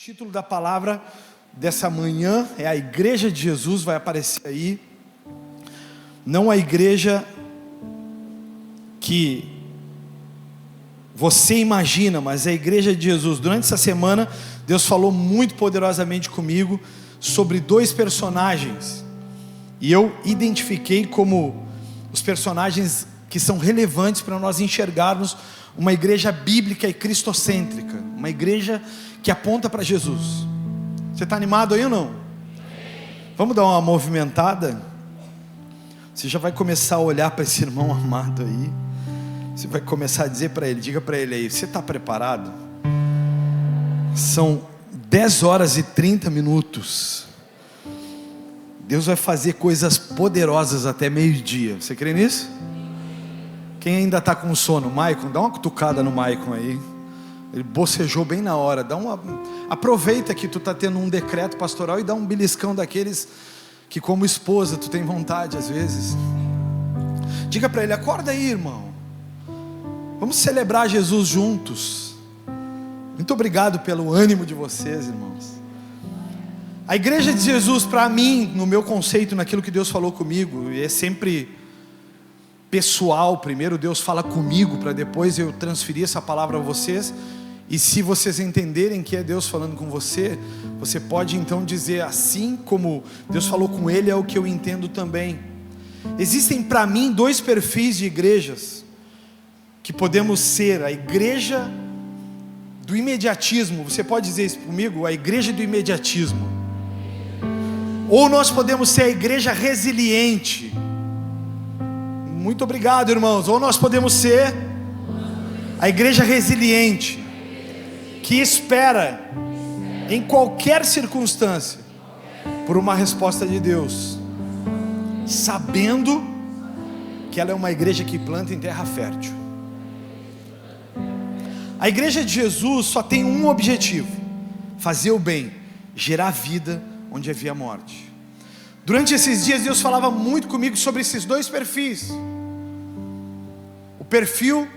Título da palavra dessa manhã é a Igreja de Jesus, vai aparecer aí. Não a igreja que você imagina, mas a Igreja de Jesus. Durante essa semana, Deus falou muito poderosamente comigo sobre dois personagens, e eu identifiquei como os personagens que são relevantes para nós enxergarmos uma igreja bíblica e cristocêntrica, uma igreja que aponta para Jesus. Você está animado aí ou não? Vamos dar uma movimentada? Você já vai começar a olhar para esse irmão amado aí. Você vai começar a dizer para ele, diga para ele aí, você está preparado? São 10 horas e 30 minutos. Deus vai fazer coisas poderosas até meio-dia. Você crê nisso? Quem ainda está com sono? Maicon, dá uma cutucada no Maicon aí. Ele bocejou bem na hora. Aproveita que tu está tendo um decreto pastoral e dá um beliscão daqueles que como esposa tu tem vontade às vezes. Diga para ele, acorda aí, irmão. Vamos celebrar Jesus juntos. Muito obrigado pelo ânimo de vocês, irmãos. A Igreja de Jesus, para mim, no meu conceito, naquilo que Deus falou comigo, e é sempre pessoal. Primeiro Deus fala comigo, para depois eu transferir essa palavra a vocês. E se vocês entenderem que é Deus falando com você, você pode então dizer, assim como Deus falou com ele, é o que eu entendo também. Existem para mim dois perfis de igrejas que podemos ser: a igreja do imediatismo. Você pode dizer isso comigo? A igreja do imediatismo. Ou nós podemos ser a igreja resiliente. Muito obrigado, irmãos. Ou nós podemos ser a igreja resiliente, que espera em qualquer circunstância por uma resposta de Deus, sabendo que ela é uma igreja que planta em terra fértil. A Igreja de Jesus só tem um objetivo: fazer o bem, gerar vida onde havia morte. Durante esses dias Deus falava muito comigo sobre esses dois perfis. O perfil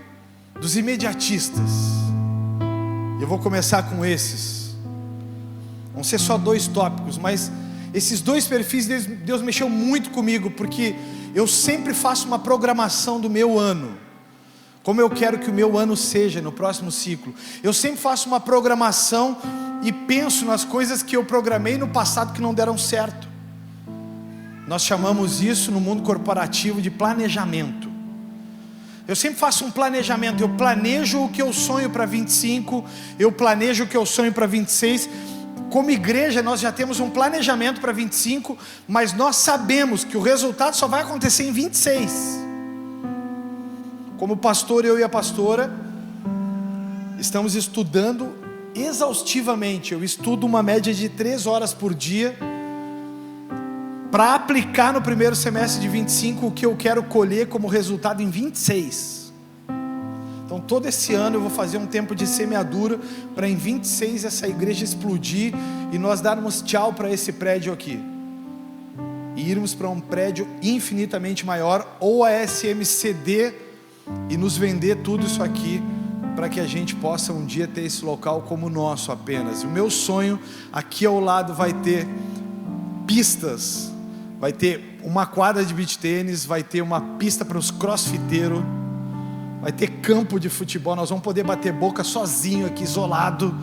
dos imediatistas. Eu vou começar com esses. Vão ser só dois tópicos, mas esses dois perfis, Deus mexeu muito comigo, porque eu sempre faço uma programação do meu ano, como eu quero que o meu ano seja no próximo ciclo. Eu sempre faço uma programação e penso nas coisas que eu programei no passado que não deram certo. Nós chamamos isso no mundo corporativo de planejamento. Eu sempre faço um planejamento. Eu planejo o que eu sonho para 25, eu planejo o que eu sonho para 26. Como igreja nós já temos um planejamento para 25, mas nós sabemos que o resultado só vai acontecer em 26. Como pastor, eu e a pastora estamos estudando exaustivamente. Eu estudo uma média de 3 horas por dia, para aplicar no primeiro semestre de 25 o que eu quero colher como resultado em 26. Então todo esse ano eu vou fazer um tempo de semeadura, para em 26 essa igreja explodir e nós darmos tchau para esse prédio aqui e irmos para um prédio infinitamente maior, ou a SMCD, e nos vender tudo isso aqui, para que a gente possa um dia ter esse local como nosso apenas. O meu sonho, aqui ao lado vai ter pistas, vai ter uma quadra de beach tênis, vai ter uma pista para os crossfiteiros, vai ter campo de futebol. Nós vamos poder bater boca sozinho aqui, isolado,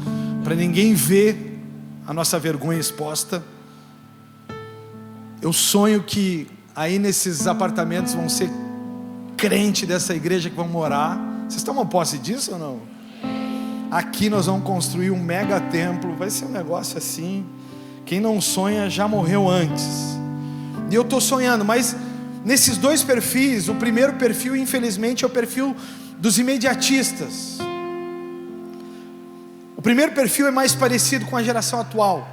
para ninguém ver a nossa vergonha exposta. Eu sonho que aí nesses apartamentos vão ser crente dessa igreja que vão morar. Vocês tomam posse disso ou não? Aqui nós vamos construir um mega templo. Vai ser um negócio assim, quem não sonha já morreu antes. E eu estou sonhando, mas nesses dois perfis, o primeiro perfil infelizmente é o perfil dos imediatistas. O primeiro perfil é mais parecido com a geração atual,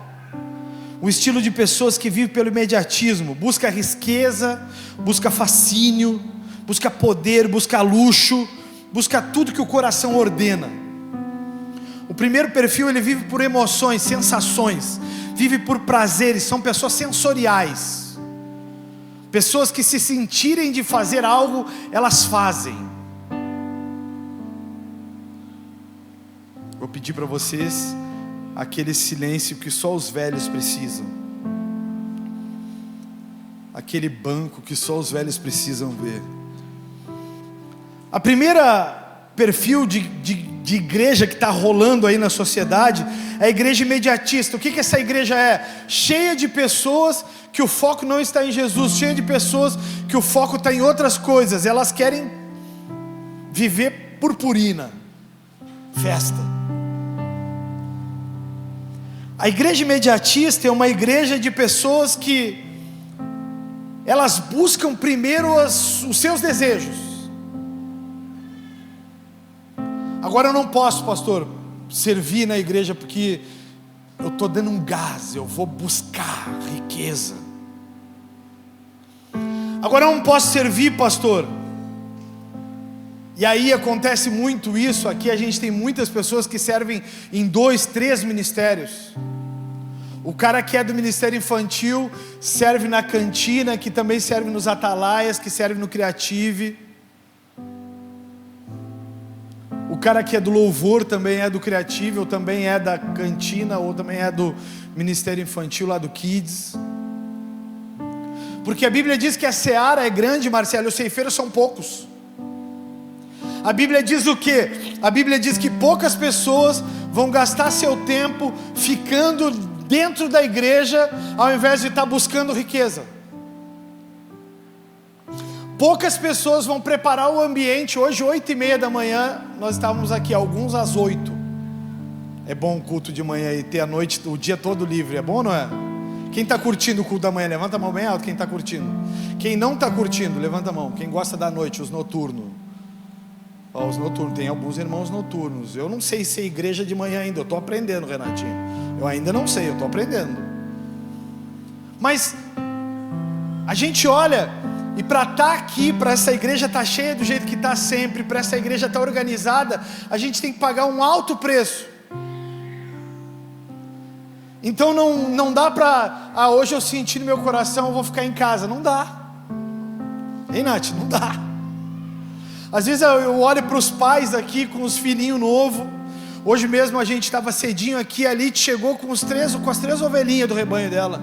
o estilo de pessoas que vivem pelo imediatismo, busca riqueza, busca fascínio, busca poder, busca luxo, busca tudo que o coração ordena. O primeiro perfil, ele vive por emoções, sensações, vive por prazeres, são pessoas sensoriais, pessoas que se sentirem de fazer algo, elas fazem. Vou pedir para vocês aquele silêncio que só os velhos precisam, aquele banco que só os velhos precisam ver. A primeira perfil de igreja que está rolando aí na sociedade é a igreja imediatista. O que essa igreja é? Cheia de pessoas que o foco não está em Jesus, cheia de pessoas que o foco está em outras coisas. Elas querem viver purpurina, festa. A igreja imediatista é uma igreja de pessoas que elas buscam primeiro os seus desejos. Agora eu não posso, pastor, servir na igreja porque eu estou dando um gás, eu vou buscar riqueza. Agora eu não posso servir, pastor. E aí acontece muito isso, aqui a gente tem muitas pessoas que servem em 2, 3 ministérios. O cara que é do ministério infantil serve na cantina, que também serve nos atalaias, que serve no Creative. O cara que é do louvor também é do Creative, ou também é da cantina, ou também é do ministério infantil lá do Kids. Porque a Bíblia diz que a seara é grande, Marcelo, os ceifeiros são poucos. A Bíblia diz o quê? A Bíblia diz que poucas pessoas vão gastar seu tempo ficando dentro da igreja, ao invés de estar buscando riqueza. Poucas pessoas vão preparar o ambiente. Hoje 8h30 da manhã, nós estávamos aqui, alguns às 8. É bom o culto de manhã e ter a noite, o dia todo livre, é bom ou não é? Quem está curtindo o culto da manhã, levanta a mão bem alto, quem está curtindo. Quem não está curtindo, levanta a mão. Quem gosta da noite, os noturnos. Os noturnos, tem alguns irmãos noturnos. Eu não sei se é igreja de manhã ainda, eu estou aprendendo, Renatinho. Eu ainda não sei, eu estou aprendendo. Mas a gente olha, e para estar aqui, para essa igreja estar cheia do jeito que está sempre, para essa igreja estar organizada, a gente tem que pagar um alto preço. Então não dá para, hoje eu senti no meu coração, eu vou ficar em casa. Não dá. Hein, Nath? Não dá. Às vezes eu olho para os pais aqui com os filhinhos novos. Hoje mesmo a gente estava cedinho aqui, a Lite chegou com as 3 ovelhinhas do rebanho dela.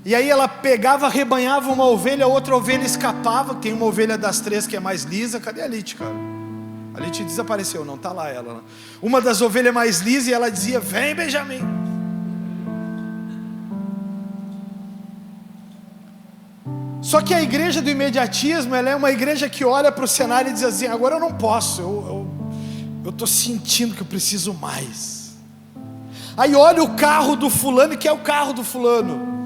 E aí ela pegava, rebanhava uma ovelha, a outra ovelha escapava. Tem uma ovelha das 3 que é mais lisa. Cadê a Lite, cara? A Lite desapareceu, não está lá ela. Uma das ovelhas mais lisas, e ela dizia: vem, Benjamin. Só que a igreja do imediatismo, ela é uma igreja que olha para o cenário e diz assim: agora eu não posso, eu estou sentindo que eu preciso mais. Aí olha o carro do fulano, que é o carro do fulano.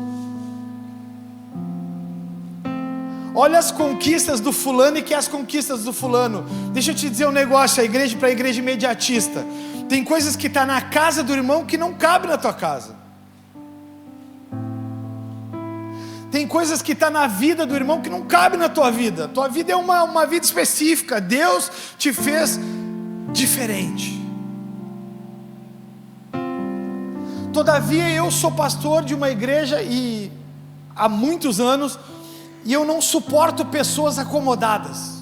Olha as conquistas do fulano e que é as conquistas do fulano. Deixa eu te dizer um negócio, a igreja, para a igreja imediatista, tem coisas que estão na casa do irmão que não cabe na tua casa. Tem coisas que estão na vida do irmão que não cabe na tua vida. Tua vida é uma vida específica. Deus te fez diferente. Todavia eu sou pastor de uma igreja e há muitos anos, e eu não suporto pessoas acomodadas.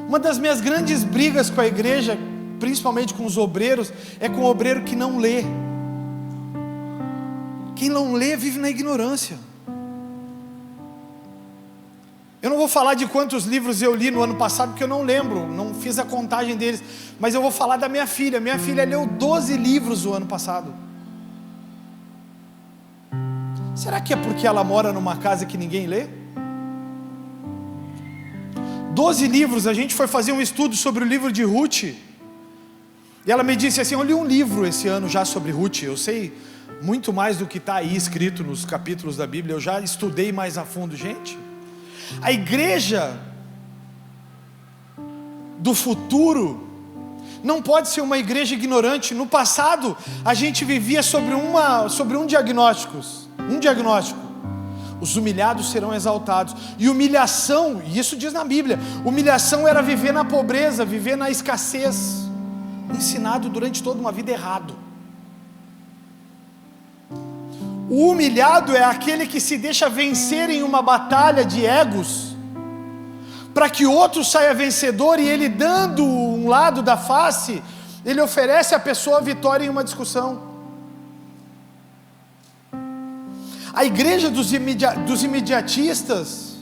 Uma das minhas grandes brigas com a igreja, principalmente com os obreiros, é com o obreiro que não lê. Quem não lê vive na ignorância. Eu não vou falar de quantos livros eu li no ano passado, porque eu não lembro, não fiz a contagem deles. Mas eu vou falar da minha filha. Minha filha leu 12 livros no ano passado. Será que é porque ela mora numa casa que ninguém lê? 12 livros, a gente foi fazer um estudo sobre o livro de Ruth. E ela me disse assim: eu li um livro esse ano já sobre Ruth. Eu sei muito mais do que está aí escrito nos capítulos da Bíblia. Eu já estudei mais a fundo. Gente, a igreja do futuro não pode ser uma igreja ignorante. No passado a gente vivia sobre um diagnóstico: os humilhados serão exaltados. E humilhação, e isso diz na Bíblia, humilhação era viver na pobreza, viver na escassez, ensinado durante toda uma vida errado. O humilhado é aquele que se deixa vencer em uma batalha de egos, para que outro saia vencedor, e ele dando um lado da face, Ele oferece à pessoa a vitória em uma discussão. A igreja dos imediatistas,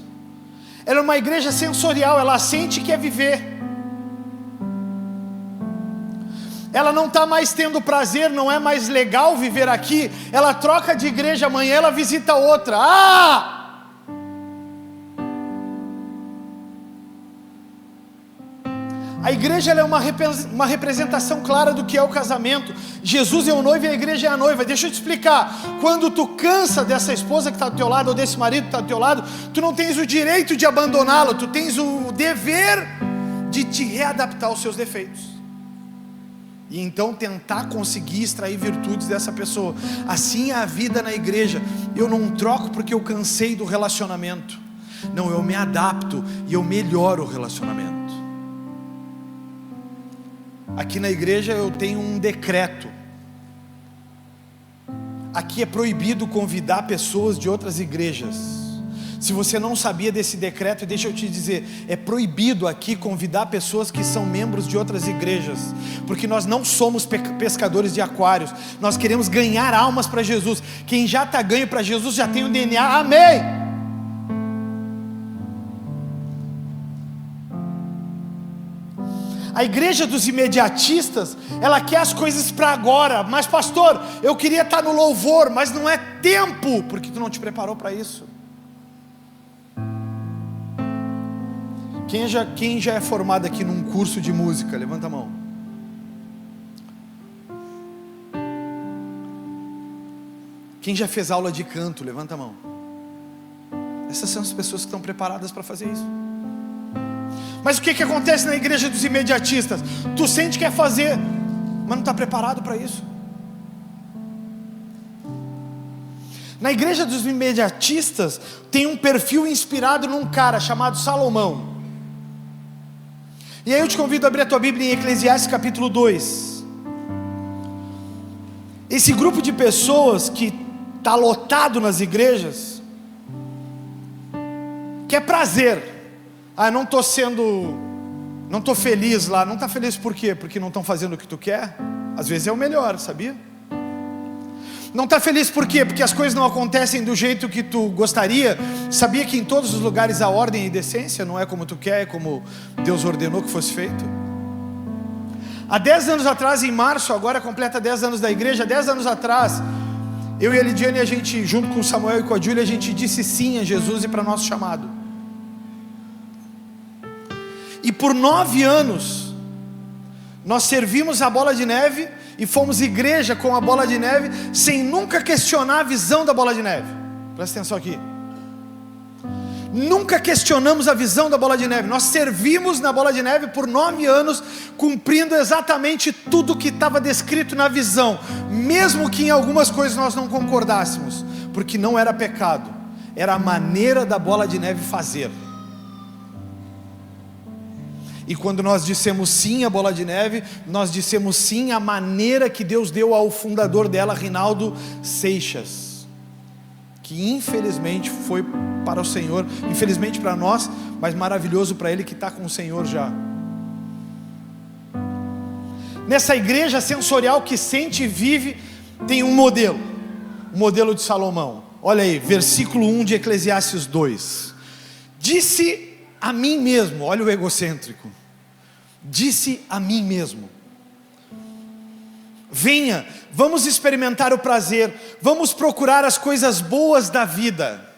ela é uma igreja sensorial, ela sente que é viver. Ela não está mais tendo prazer, não é mais legal viver aqui. Ela troca de igreja, amanhã ela visita outra. A igreja ela é uma representação clara do que é o casamento. Jesus é o noivo e a igreja é a noiva. Deixa eu te explicar. Quando tu cansa dessa esposa que está do teu lado, ou desse marido que está do teu lado, tu não tens o direito de abandoná-lo. Tu tens o dever de te readaptar aos seus defeitos. E então tentar conseguir extrair virtudes dessa pessoa. Assim é a vida na igreja. Eu não troco porque eu cansei do relacionamento. Não, eu me adapto e eu melhoro o relacionamento. Aqui na igreja eu tenho um decreto. Aqui é proibido convidar pessoas de outras igrejas. Se você não sabia desse decreto, deixa eu te dizer, é proibido aqui convidar pessoas que são membros de outras igrejas, porque nós não somos pescadores de aquários, nós queremos ganhar almas para Jesus. Quem já está ganho para Jesus já tem o DNA, amém. A igreja dos imediatistas, ela quer as coisas para agora. Mas pastor, eu queria estar no louvor, mas não é tempo, porque tu não te preparou para isso. Quem já é formado aqui num curso de música? Levanta a mão. Quem já fez aula de canto? Levanta a mão. Essas são as pessoas que estão preparadas para fazer isso. Mas o que acontece na igreja dos imediatistas? Tu sente que quer fazer, mas não está preparado para isso. Na igreja dos imediatistas tem um perfil inspirado num cara chamado Salomão. E aí eu te convido a abrir a tua Bíblia em Eclesiastes capítulo 2. Esse grupo de pessoas que está lotado nas igrejas quer prazer. Não estou feliz lá. Não está feliz por quê? Porque não estão fazendo o que tu quer? Às vezes é o melhor, sabia? Não está feliz por quê? Porque as coisas não acontecem do jeito que tu gostaria. Sabia que em todos os lugares há ordem e decência? Não é como tu quer, é como Deus ordenou que fosse feito. Há 10 anos atrás, em março, agora completa 10 anos da igreja. 10 anos atrás, eu e a Lidiane, a gente, junto com o Samuel e com a Júlia, a gente disse sim a Jesus e para nosso chamado. E por 9 anos, nós servimos a Bola de Neve e fomos igreja com a Bola de Neve, sem nunca questionar a visão da Bola de Neve. Presta atenção aqui. Nunca questionamos a visão da Bola de Neve. Nós servimos na Bola de Neve por 9 anos, cumprindo exatamente tudo que estava descrito na visão, mesmo que em algumas coisas nós não concordássemos, porque não era pecado, era a maneira da Bola de Neve fazer. E quando nós dissemos sim à Bola de Neve, nós dissemos sim à maneira que Deus deu ao fundador dela, Rinaldo Seixas, que infelizmente foi para o Senhor, infelizmente para nós, mas maravilhoso para ele que está com o Senhor já. Nessa igreja sensorial que sente e vive, tem um modelo, o modelo de Salomão. Olha aí, versículo 1 de Eclesiastes 2. Disse a mim mesmo, olha o egocêntrico, disse a mim mesmo: venha, vamos experimentar o prazer, vamos procurar as coisas boas da vida.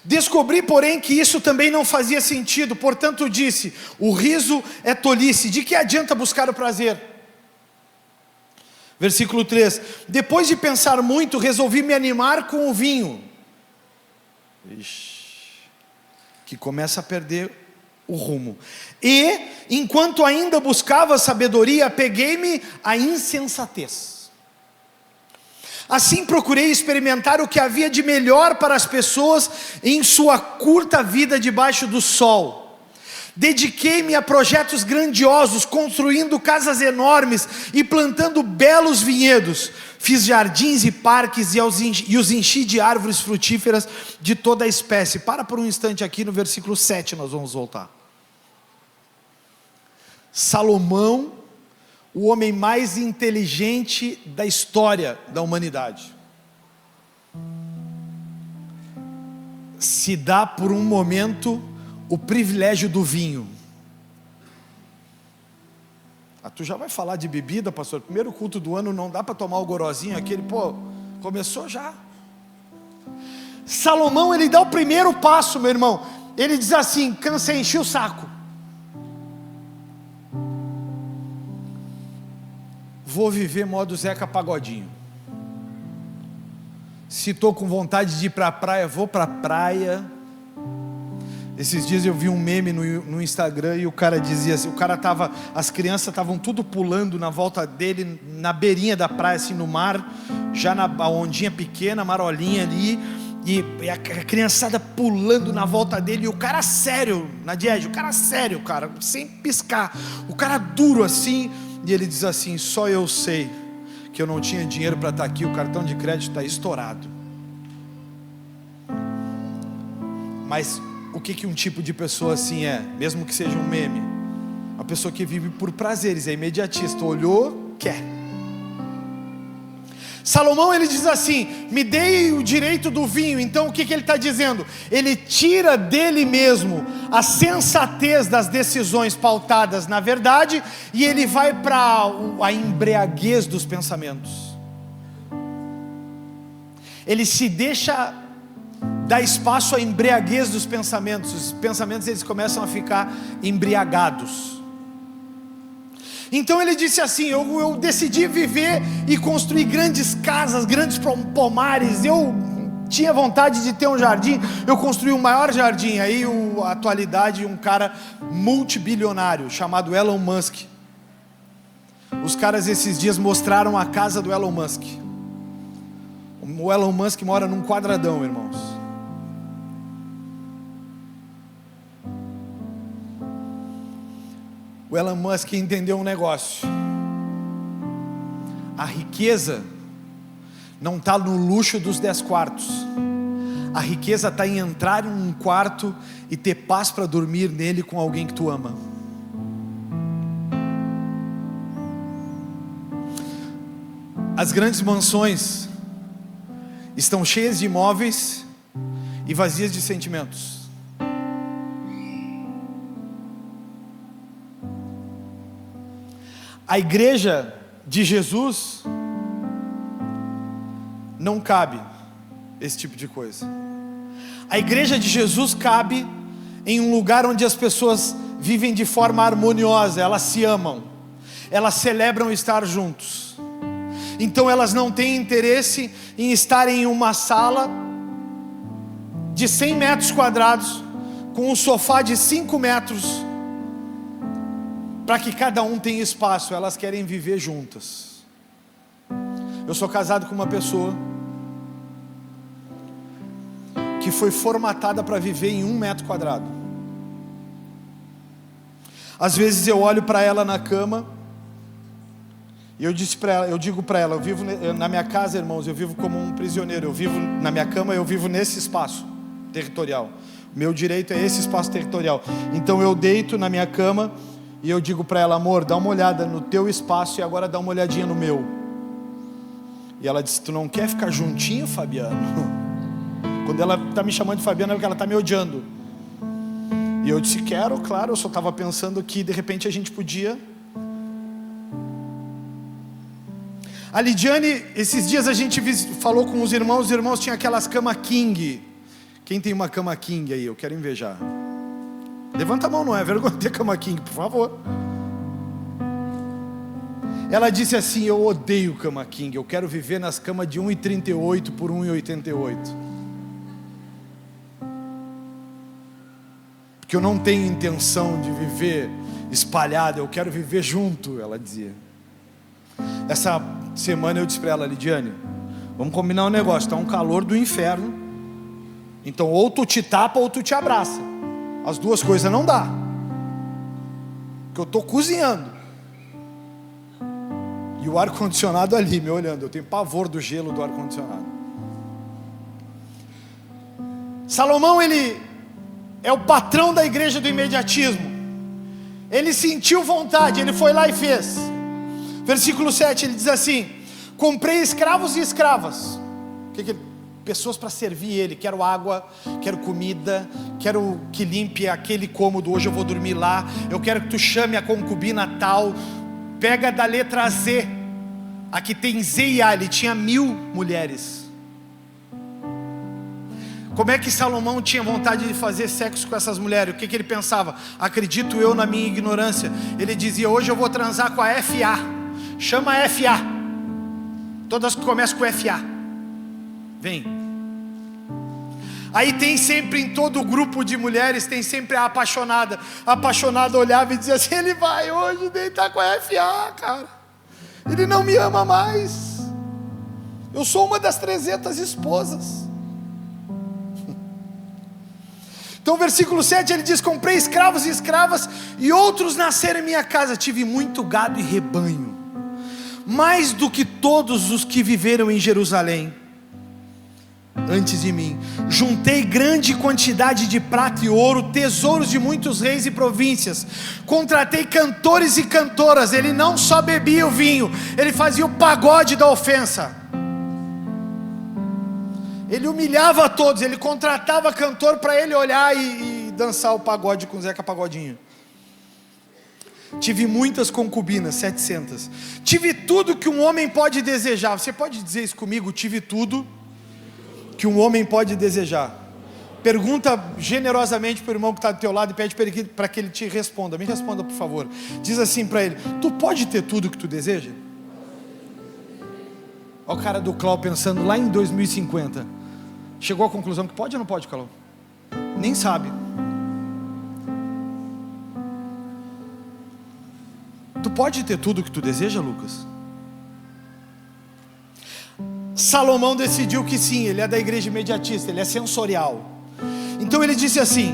Descobri, porém, que isso também não fazia sentido, portanto disse: o riso é tolice, de que adianta buscar o prazer? Versículo 3: depois de pensar muito, resolvi me animar com o vinho. Que começa a perder o rumo. E, enquanto ainda buscava sabedoria, apeguei-me à insensatez. Assim procurei experimentar o que havia de melhor para as pessoas em sua curta vida debaixo do sol. Dediquei-me a projetos grandiosos, construindo casas enormes e plantando belos vinhedos. Fiz jardins e parques e os enchi de árvores frutíferas de toda a espécie. Para por um instante aqui no versículo 7, nós vamos voltar. Salomão o homem mais inteligente da história da humanidade, se dá por um momento o privilégio do vinho. Tu já vai falar de bebida, pastor? Primeiro culto do ano, não dá para tomar o gorozinho aquele, começou já. Salomão, ele dá o primeiro passo, meu irmão. Ele diz assim: cansei, enchi o saco, vou viver modo Zeca Pagodinho. Se estou com vontade de ir para a praia, vou para a praia. Esses dias eu vi um meme no Instagram e o cara dizia assim, as crianças estavam tudo pulando na volta dele, na beirinha da praia, assim, no mar, já na ondinha pequena, marolinha ali, e a criançada pulando na volta dele, e o cara sério, o cara sério, cara, sem piscar, o cara duro assim, e ele diz assim: só eu sei que eu não tinha dinheiro para estar aqui, o cartão de crédito está estourado. Mas o que um tipo de pessoa assim é, mesmo que seja um meme? Uma pessoa que vive por prazeres, é imediatista, olhou, quer. Salomão, ele diz assim: me dei o direito do vinho. Então o que ele está dizendo? Ele tira dele mesmo a sensatez das decisões pautadas na verdade, e ele vai para a embriaguez dos pensamentos. Ele se deixa dar espaço à embriaguez dos pensamentos. Os pensamentos, eles começam a ficar embriagados. Então ele disse assim: eu decidi viver e construir grandes casas, grandes pomares. Eu tinha vontade de ter um jardim, eu construí o maior jardim. Aí, a atualidade, um cara multibilionário chamado Elon Musk. Os caras esses dias mostraram a casa do Elon Musk. O Elon Musk mora num quadradão, irmãos. O Elon Musk entendeu um negócio: a riqueza não está no luxo dos 10 quartos, a riqueza está em entrar em um quarto e ter paz para dormir nele com alguém que tu ama. As grandes mansões estão cheias de imóveis e vazias de sentimentos. A igreja de Jesus não cabe esse tipo de coisa. A igreja de Jesus cabe em um lugar onde as pessoas vivem de forma harmoniosa, elas se amam, elas celebram estar juntos. Então elas não têm interesse em estar em uma sala de 100 metros quadrados, com um sofá de 5 metros, para que cada um tenha espaço. Elas querem viver juntas. Eu sou casado com uma pessoa que foi formatada para viver em 1 metro quadrado. Às vezes eu olho para ela na cama e eu digo para ela, eu vivo na minha casa, irmãos, eu vivo como um prisioneiro. Eu vivo na minha cama, eu vivo nesse espaço territorial. O meu direito é esse espaço territorial. Então eu deito na minha cama e eu digo para ela: amor, dá uma olhada no teu espaço e agora dá uma olhadinha no meu. E ela disse: tu não quer ficar juntinho, Fabiano? Quando ela está me chamando de Fabiano é porque ela está me odiando. E eu disse: quero, claro, eu só estava pensando que de repente a gente podia. A Lidiane, esses dias a gente falou com os irmãos tinham aquelas cama king. Quem tem uma cama king aí? Eu quero invejar. Levanta a mão, não é vergonha ter cama king, por favor. Ela disse assim: eu odeio cama king, eu quero viver nas camas de 1,38 por 1,88. Porque eu não tenho intenção de viver espalhada, eu quero viver junto, ela dizia. Essa semana eu disse para ela: Lidiane, vamos combinar um negócio, está um calor do inferno, então ou tu te tapa ou tu te abraça. As duas coisas não dá, porque eu estou cozinhando e o ar-condicionado ali me olhando. Eu tenho pavor do gelo do ar-condicionado. Salomão, ele é o patrão da igreja do imediatismo. Ele sentiu vontade, ele foi lá e fez. Versículo 7, ele diz assim: comprei escravos e escravas. Pessoas para servir ele. Quero água, quero comida, quero que limpe aquele cômodo, hoje eu vou dormir lá. Eu quero que tu chame a concubina tal. Pega da letra Z. Aqui tem Z e A, ele tinha 1000 mulheres. Como é que Salomão tinha vontade de fazer sexo com essas mulheres? O que ele pensava? Acredito eu na minha ignorância. Ele dizia: hoje eu vou transar com a FA. Chama a FA. Todas que começam com FA. Vem. Aí tem sempre em todo grupo de mulheres, tem sempre a apaixonada. A apaixonada olhava e dizia assim: ele vai hoje deitar com a FA, cara. Ele não me ama mais. Eu sou uma das 300 esposas. Então versículo 7 ele diz: comprei escravos e escravas, e outros nasceram em minha casa. Tive muito gado e rebanho, mais do que todos os que viveram em Jerusalém antes de mim. Juntei grande quantidade de prata e ouro, tesouros de muitos reis e províncias. Contratei cantores e cantoras. Ele não só bebia o vinho, ele fazia o pagode da ofensa. Ele humilhava a todos. Ele contratava cantor para ele olhar e dançar o pagode com Zeca Pagodinho. Tive muitas concubinas, 700. Tive tudo que um homem pode desejar. Você pode dizer isso comigo? Tive tudo que um homem pode desejar. Pergunta generosamente para o irmão que está do teu lado e pede para que ele te responda. Me responda, por favor. Diz assim para ele: tu pode ter tudo que tu deseja? Olha o cara do Clau pensando lá em 2050. Chegou à conclusão que pode ou não pode, Clau? Nem sabe. Tu pode ter tudo que tu deseja, Lucas? Salomão decidiu que sim. Ele é da igreja imediatista, ele é sensorial. Então ele disse assim: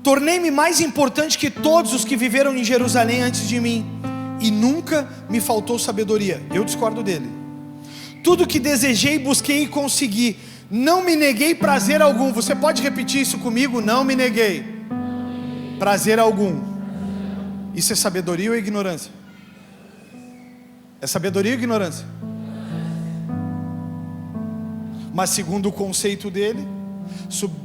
tornei-me mais importante que todos os que viveram em Jerusalém antes de mim, e nunca me faltou sabedoria. Eu discordo dele. Tudo que desejei, busquei e consegui. Não me neguei prazer algum. Você pode repetir isso comigo? Não me neguei prazer algum. Isso é sabedoria ou ignorância? É sabedoria ou ignorância? Mas segundo o conceito dele,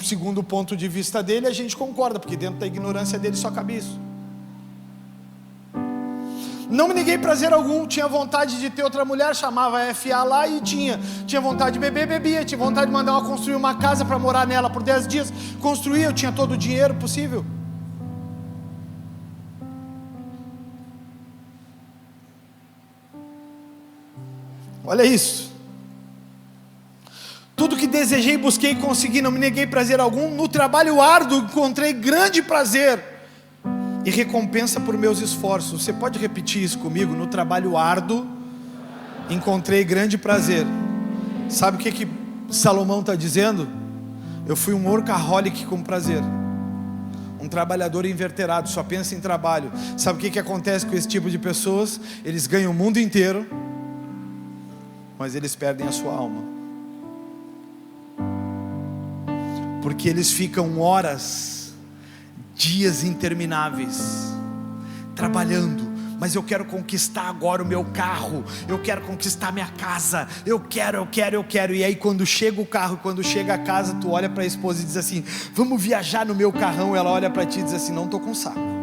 segundo o ponto de vista dele, a gente concorda, porque dentro da ignorância dele só cabe isso. Não me neguei prazer algum. Tinha vontade de ter outra mulher, chamava a FA lá e tinha vontade de beber, bebia. Tinha vontade de mandar ela construir uma casa para morar nela por 10 dias, construía. Eu tinha todo o dinheiro possível. Olha isso. Tudo que desejei, busquei e consegui. Não me neguei prazer algum. No trabalho árduo encontrei grande prazer e recompensa por meus esforços. Você pode repetir isso comigo? No trabalho árduo encontrei grande prazer. Sabe o que Salomão está dizendo? Eu fui um workaholic com prazer, um trabalhador inverterado, só pensa em trabalho. Sabe o que acontece com esse tipo de pessoas? Eles ganham o mundo inteiro, mas eles perdem a sua alma, porque eles ficam horas, dias intermináveis trabalhando. Mas eu quero conquistar agora o meu carro, eu quero conquistar minha casa, eu quero. E aí quando chega o carro, quando chega a casa, tu olha para a esposa e diz assim: vamos viajar no meu carrão. Ela olha para ti e diz assim: não estou com saco.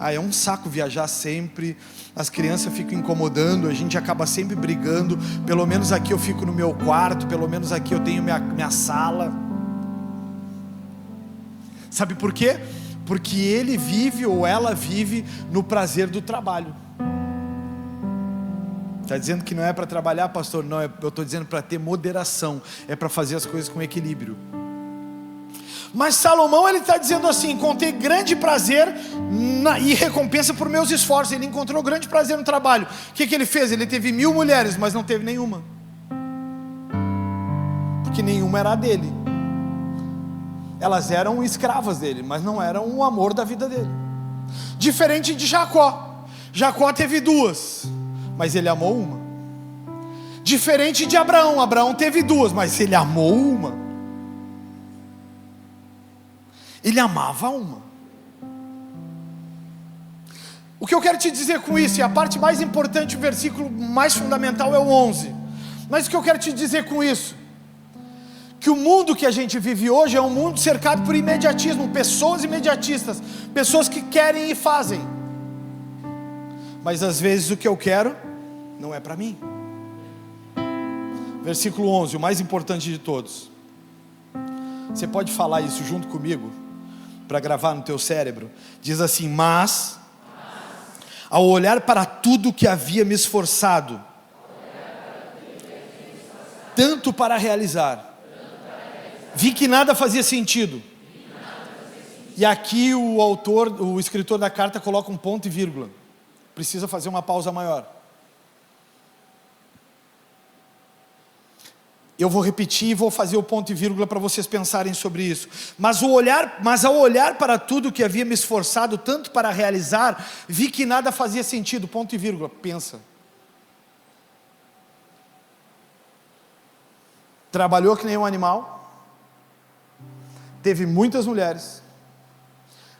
É um saco viajar sempre. As crianças ficam incomodando, a gente acaba sempre brigando. Pelo menos aqui eu fico no meu quarto, pelo menos aqui eu tenho minha sala. Sabe por quê? Porque ele vive ou ela vive no prazer do trabalho. Está dizendo que não é para trabalhar, pastor? Não, eu estou dizendo para ter moderação, é para fazer as coisas com equilíbrio. Mas Salomão, ele está dizendo assim: encontrei grande prazer e recompensa por meus esforços. Ele encontrou grande prazer no trabalho. O que ele fez? Ele teve 1000 mulheres, mas não teve nenhuma, porque nenhuma era dele. Elas eram escravas dele, mas não eram o amor da vida dele. Diferente de Jacó. Jacó teve 2, mas ele amou uma. Diferente de Abraão. Abraão teve 2, mas ele amou uma. Ele amava uma. O que eu quero te dizer com isso, e a parte mais importante, o versículo mais fundamental é o 11. Mas o que eu quero te dizer com isso? Que o mundo que a gente vive hoje é um mundo cercado por imediatismo, pessoas imediatistas, pessoas que querem e fazem. Mas às vezes o que eu quero não é para mim. Versículo 11, o mais importante de todos. Você pode falar isso junto comigo, para gravar no teu cérebro. Diz assim: mas, ao olhar para tudo que havia me esforçado, tanto para realizar, vi que nada fazia sentido. E aqui o escritor da carta coloca um ponto e vírgula. Precisa fazer uma pausa maior. Eu vou repetir e vou fazer o ponto e vírgula para vocês pensarem sobre isso. Mas ao olhar para tudo que havia me esforçado tanto para realizar, vi que nada fazia sentido. Ponto e vírgula. Pensa. Trabalhou que nem um animal. Teve muitas mulheres.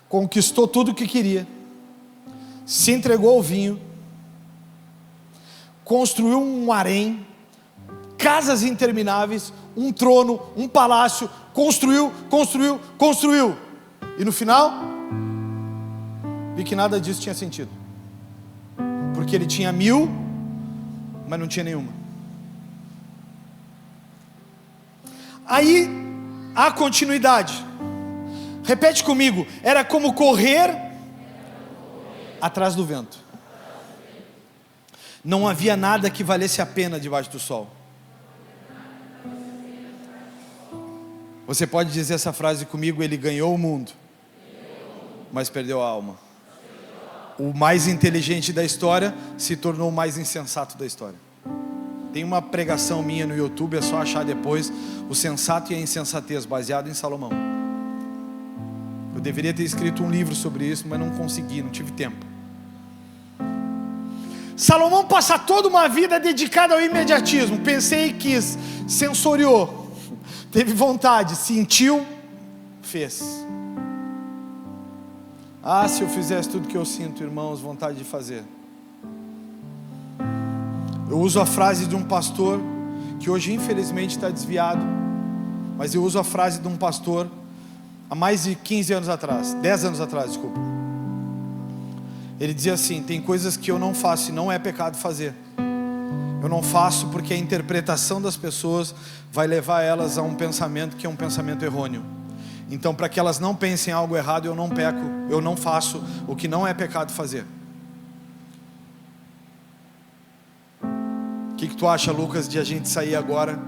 Conquistou tudo o que queria. Se entregou ao vinho. Construiu um harém. Casas intermináveis, um trono, um palácio, construiu. E no final, vi que nada disso tinha sentido. Porque ele tinha 1000, mas não tinha nenhuma. Aí, há continuidade. Repete comigo, era como correr atrás do vento. Não havia nada que valesse a pena debaixo do sol. Você pode dizer essa frase comigo: ele ganhou o mundo, mas perdeu a alma. O mais inteligente da história se tornou o mais insensato da história. Tem uma pregação minha no YouTube, é só achar depois, o sensato e a insensatez, baseado em Salomão. Eu deveria ter escrito um livro sobre isso, mas não consegui, não tive tempo. Salomão passa toda uma vida dedicada ao imediatismo. Pensei e quis, sensoriou, teve vontade, sentiu, fez. Ah, se eu fizesse tudo que eu sinto, irmãos, vontade de fazer. Eu uso a frase de um pastor, que hoje infelizmente está desviado, mas eu uso a frase de um pastor, há mais de 15 anos atrás, 10 anos atrás, desculpa. Ele dizia assim: tem coisas que eu não faço e não é pecado fazer. Eu não faço porque a interpretação das pessoas vai levar elas a um pensamento que é um pensamento errôneo. Então, para que elas não pensem algo errado, eu não peco, eu não faço o que não é pecado fazer. O que tu acha, Lucas, de a gente sair agora,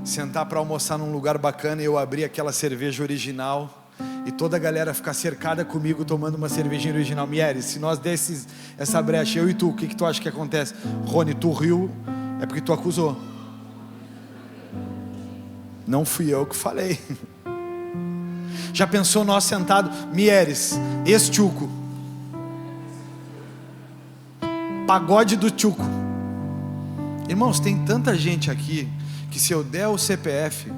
sentar para almoçar num lugar bacana e eu abrir aquela cerveja original e toda a galera ficar cercada comigo tomando uma cervejinha original? Mieres, se nós desses essa brecha, eu e tu, o que tu acha que acontece? Rony, tu riu, é porque tu acusou. Não fui eu que falei. Já pensou nós sentados, Mieres, ex-tchuco, pagode do tchuco. Irmãos, tem tanta gente aqui que se eu der o CPF,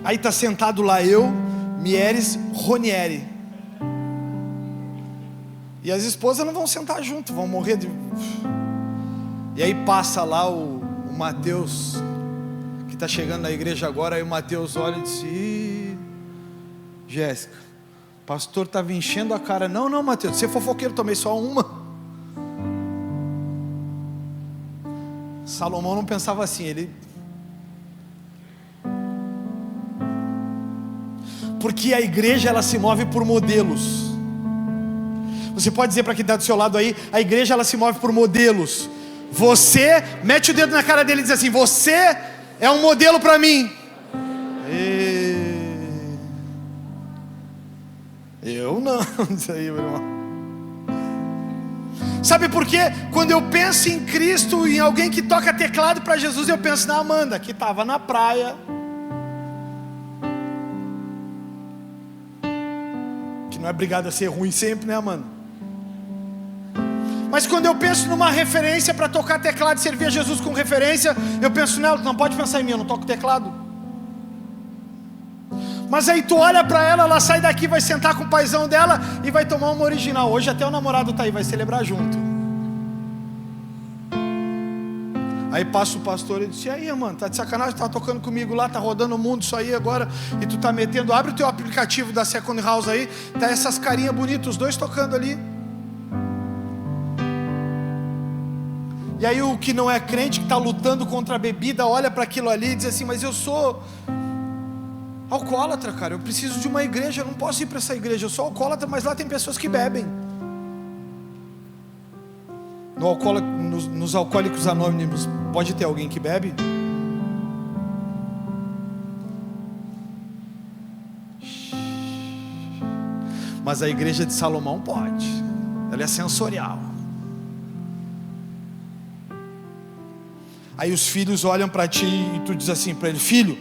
aí tá sentado lá eu, Mieres, Ronieri, e as esposas não vão sentar junto, vão morrer de... E aí passa lá o Mateus, que está chegando na igreja agora. Aí o Mateus olha e diz: ih, Jéssica, o pastor estava enchendo a cara. Não, Mateus, você é fofoqueiro, tomei só uma. Salomão não pensava assim, ele... Porque a igreja, ela se move por modelos. Você pode dizer para quem está do seu lado aí: a igreja, ela se move por modelos. Você, mete o dedo na cara dele e diz assim: você é um modelo para mim. Eu não, isso aí, meu irmão. Sabe por quê? Quando eu penso em Cristo, em alguém que toca teclado para Jesus, eu penso na Amanda, que estava na praia, que não é obrigada a ser ruim sempre, né, Amanda? Mas quando eu penso numa referência para tocar teclado e servir a Jesus com referência, eu penso nela. Não pode pensar em mim, eu não toco teclado. Mas aí tu olha para ela, ela sai daqui, vai sentar com o paizão dela e vai tomar uma original. Hoje até o namorado tá aí, vai celebrar junto. Aí passa o pastor e diz: e aí, mano, tá de sacanagem, tá tocando comigo lá, tá rodando o mundo isso aí agora, e tu tá metendo, abre o teu aplicativo da Second House aí, tá essas carinhas bonitas, os dois tocando ali. E aí o que não é crente, que está lutando contra a bebida, olha para aquilo ali e diz assim: mas eu sou alcoólatra, cara, eu preciso de uma igreja, eu não posso ir para essa igreja, eu sou alcoólatra, mas lá tem pessoas que bebem. Nos Alcoólicos Anônimos, pode ter alguém que bebe? Mas a igreja de Salomão pode, ela é sensorial. Aí os filhos olham para ti e tu diz assim para ele: filho,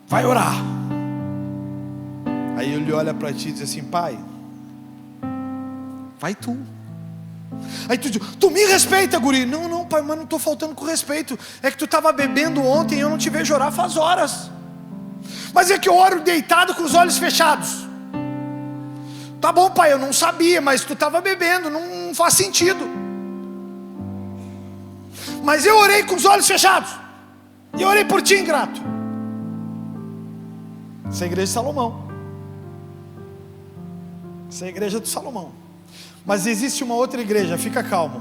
vai orar. Aí ele olha para ti e diz assim: pai, vai tu. Aí tu diz: tu me respeita, guri. Não, pai, mas não estou faltando com respeito. É que tu estava bebendo ontem e eu não te vejo orar faz horas. Mas é que eu oro deitado com os olhos fechados. Tá bom, pai, eu não sabia, mas tu estava bebendo, não faz sentido. Mas eu orei com os olhos fechados. E eu orei por ti, ingrato. Essa é a igreja de Salomão. Essa é a igreja de Salomão. Mas existe uma outra igreja, fica calmo.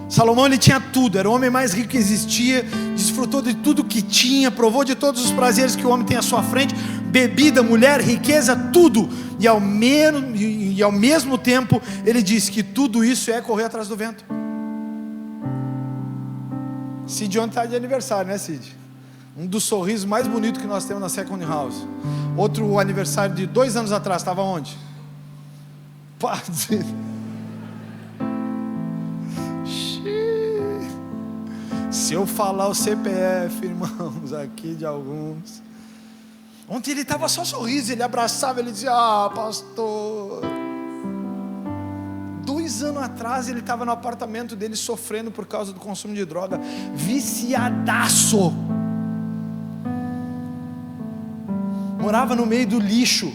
Salomão, ele tinha tudo, era o homem mais rico que existia, desfrutou de tudo que tinha, provou de todos os prazeres que o homem tem à sua frente, bebida, mulher, riqueza, tudo. E ao mesmo tempo, ele disse que tudo isso é correr atrás do vento. Cid ontem está de aniversário, né, Cid? Um dos sorrisos mais bonitos que nós temos na Second House. Outro aniversário de 2 anos atrás, estava onde? Se eu falar o CPF, irmãos, aqui de alguns. Ontem ele estava só sorriso, ele abraçava, ele dizia: ah, pastor. 2 anos atrás ele estava no apartamento dele sofrendo por causa do consumo de droga, viciadaço. Morava no meio do lixo.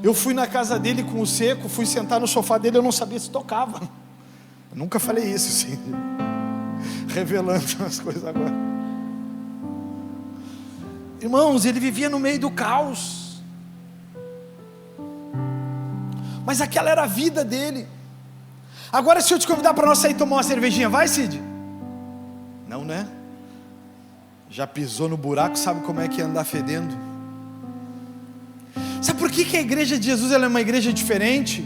Eu fui na casa dele com o seco, fui sentar no sofá dele, eu não sabia se tocava. Eu nunca falei isso, sim. Revelando as coisas agora. Irmãos, ele vivia no meio do caos. Mas aquela era a vida dele. Agora, se eu te convidar para nós sair tomar uma cervejinha, vai, Cid? Não, né? Já pisou no buraco, sabe como é que é andar fedendo? Sabe por que a igreja de Jesus ela é uma igreja diferente?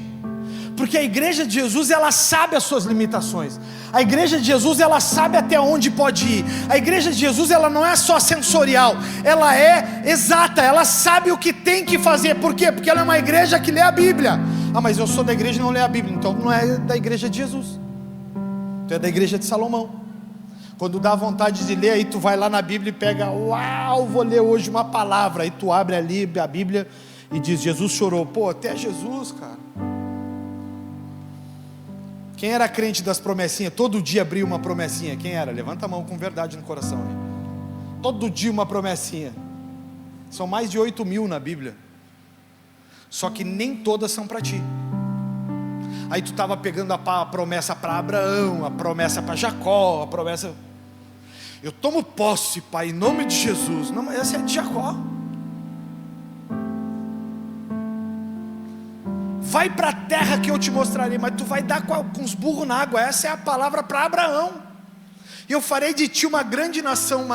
Porque a igreja de Jesus ela sabe as suas limitações. A igreja de Jesus ela sabe até onde pode ir. A igreja de Jesus ela não é só sensorial, ela é exata, ela sabe o que tem que fazer. Por quê? Porque ela é uma igreja que lê a Bíblia. Ah, mas eu sou da igreja e não lê a Bíblia. Então não é da igreja de Jesus, tu é da igreja de Salomão. Quando dá vontade de ler, aí tu vai lá na Bíblia e pega: uau, vou ler hoje uma palavra. Aí tu abre ali a Bíblia e diz: Jesus chorou. Pô, até Jesus, cara. Quem era crente das promessinhas? Todo dia abria uma promessinha. Quem era? Levanta a mão com verdade no coração aí. Todo dia uma promessinha. São mais de 8.000 na Bíblia. Só que nem todas são para ti. Aí tu estava pegando a promessa para Abraão, a promessa para Jacó, a promessa... Eu tomo posse, pai, em nome de Jesus. Não, mas essa é de Jacó. Vai para a terra que eu te mostrarei, mas tu vai dar com os burros na água. Essa é a palavra para Abraão. E eu farei de ti uma grande nação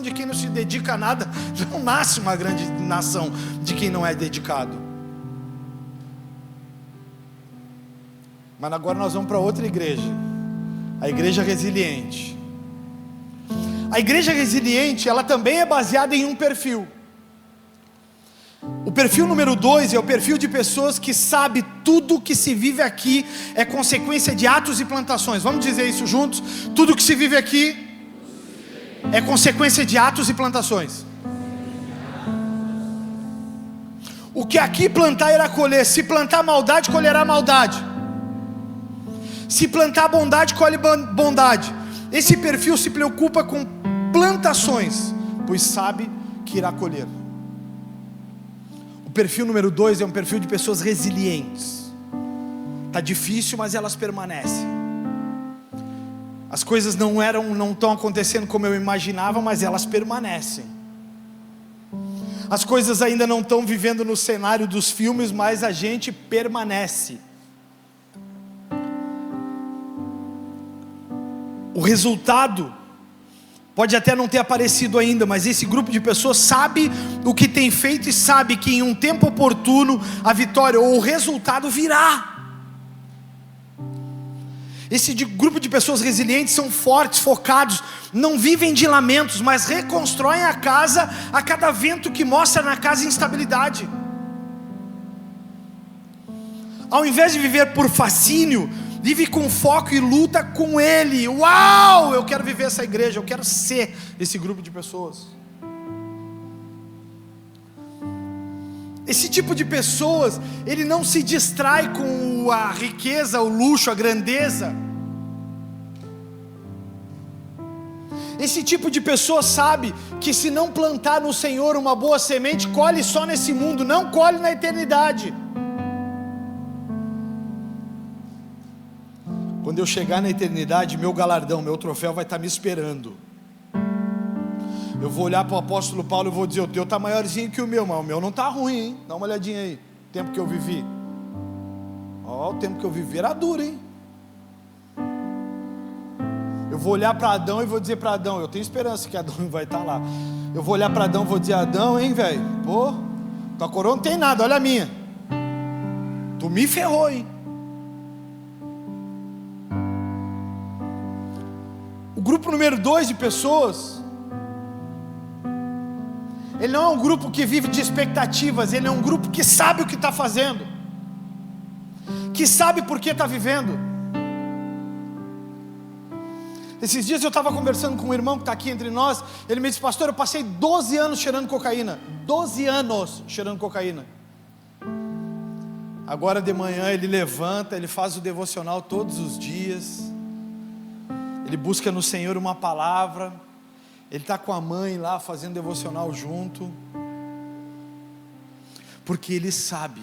de quem não se dedica a nada. Não nasce uma grande nação de quem não é dedicado. Mas agora nós vamos para outra igreja, a igreja resiliente. A igreja resiliente, ela também é baseada em um perfil. O perfil número 2 é o perfil de pessoas que sabe tudo que se vive aqui é consequência de atos e plantações. Vamos dizer isso juntos? Tudo que se vive aqui é consequência de atos e plantações. O que aqui plantar irá colher. Se plantar maldade, colherá maldade. Se plantar bondade, colhe bondade. Esse perfil se preocupa com plantações. pois sabe que irá colher. O perfil número 2 é um perfil de pessoas resilientes. Está difícil, mas elas permanecem. As coisas não estão acontecendo como eu imaginava, mas elas permanecem. As coisas ainda não estão vivendo no cenário dos filmes, mas a gente permanece. O resultado pode até não ter aparecido ainda, mas esse grupo de pessoas sabe o que tem feito e sabe que em um tempo oportuno a vitória ou o resultado virá. Esse grupo de pessoas resilientes são fortes, focados, não vivem de lamentos, mas reconstroem a casa a cada vento que mostra na casa instabilidade. Ao invés de viver por fascínio, vive com foco e luta com Ele. Uau! Eu quero viver essa igreja, eu quero ser esse grupo de pessoas. Esse tipo de pessoas, ele não se distrai com a riqueza, o luxo, a grandeza. Esse tipo de pessoa sabe que se não plantar no Senhor uma boa semente, colhe só nesse mundo, não colhe na eternidade. Quando eu chegar na eternidade, meu galardão, meu troféu vai estar me esperando. Eu vou olhar para o apóstolo Paulo e vou dizer: o teu está maiorzinho que o meu, mas o meu não está ruim, hein? Dá uma olhadinha aí, o tempo que eu vivi. O tempo que eu vivi era duro, hein? Eu vou olhar para Adão e vou dizer para Adão: eu tenho esperança que Adão vai estar lá. Eu vou olhar para Adão e vou dizer: Adão, hein, velho? Pô, tua coroa não tem nada, olha a minha. Tu me ferrou, hein? O grupo número 2 de pessoas, ele não é um grupo que vive de expectativas, ele é um grupo que sabe o que está fazendo, que sabe por que está vivendo. Esses dias eu estava conversando com um irmão que está aqui entre nós. Ele me disse: pastor, eu passei 12 anos cheirando cocaína. 12 anos cheirando cocaína. Agora de manhã ele levanta, ele faz o devocional todos os dias, ele busca no Senhor uma palavra. Ele está com a mãe lá fazendo devocional junto, porque ele sabe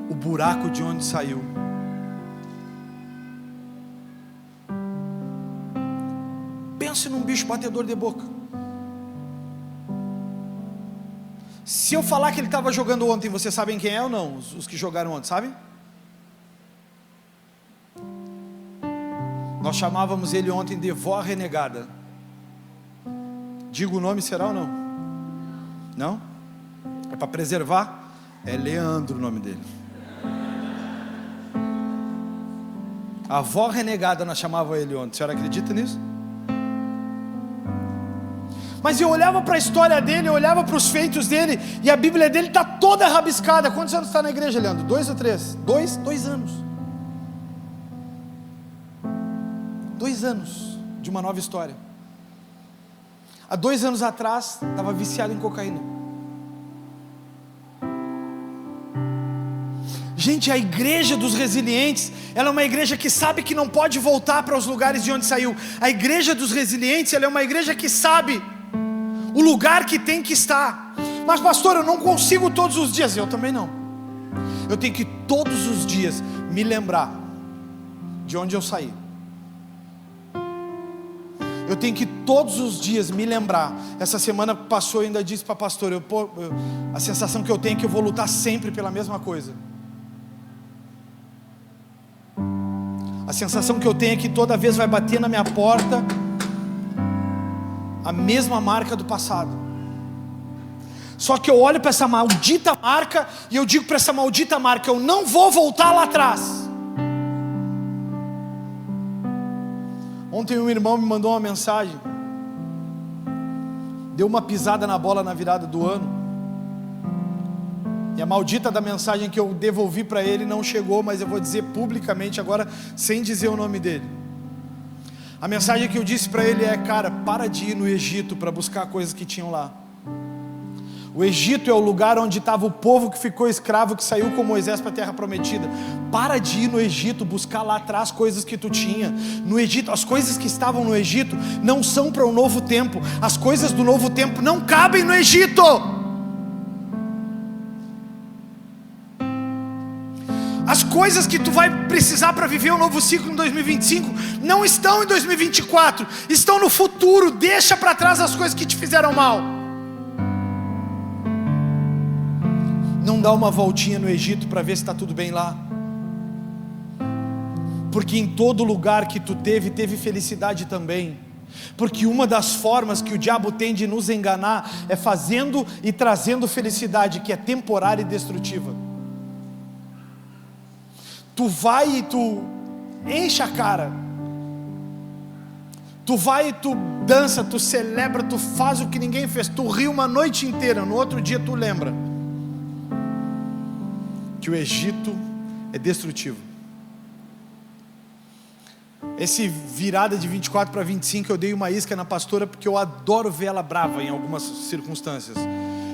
o buraco de onde saiu. Pense num bicho batedor de boca. Se eu falar que ele estava jogando ontem, vocês sabem quem é ou não? Os que jogaram ontem, sabem? Nós chamávamos ele ontem de vó renegada. Digo o nome, será ou não? Não? É para preservar? É Leandro o nome dele. A avó renegada nós chamava ele ontem. A senhora acredita nisso? Mas eu olhava para a história dele, eu olhava para os feitos dele, e a Bíblia dele está toda rabiscada. Quantos anos está na igreja, Leandro? 2 ou 3? 2 anos. 2 anos de uma nova história. Há 2 anos atrás, estava viciado em cocaína. Gente, a igreja dos resilientes, ela é uma igreja que sabe que não pode voltar para os lugares de onde saiu. A igreja dos resilientes, ela é uma igreja que sabe o lugar que tem que estar. Mas pastor, eu não consigo todos os dias. Eu também não. Eu tenho que todos os dias me lembrar de onde eu saí. Eu tenho que todos os dias me lembrar. Essa semana passou e ainda disse para a pastora: a sensação que eu tenho é que eu vou lutar sempre pela mesma coisa. A sensação que eu tenho é que toda vez vai bater na minha porta a mesma marca do passado. Só que eu olho para essa maldita marca e eu digo para essa maldita marca: eu não vou voltar lá atrás. Ontem um irmão me mandou uma mensagem, deu uma pisada na bola na virada do ano, e a maldita da mensagem que eu devolvi para ele não chegou, mas eu vou dizer publicamente agora, sem dizer o nome dele. A mensagem que eu disse para ele é: cara, para de ir no Egito para buscar coisas que tinham lá. O Egito é o lugar onde estava o povo que ficou escravo, que saiu com Moisés para a terra prometida. Para de ir no Egito, buscar lá atrás coisas que tu tinha. No Egito, as coisas que estavam no Egito não são para o novo tempo. As coisas do novo tempo não cabem no Egito. As coisas que tu vai precisar para viver um novo ciclo em 2025 não estão em 2024, estão no futuro. Deixa para trás as coisas que te fizeram mal. Não dá uma voltinha no Egito para ver se está tudo bem lá, porque em todo lugar que tu teve felicidade também. Porque uma das formas que o diabo tem de nos enganar é fazendo e trazendo felicidade que é temporária e destrutiva. Tu vai e tu enche a cara, tu vai e tu dança, tu celebra, tu faz o que ninguém fez, tu ri uma noite inteira, no outro dia tu lembra que o Egito é destrutivo. Esse virada de 24 para 25 eu dei uma isca na pastora, porque eu adoro ver ela brava em algumas circunstâncias.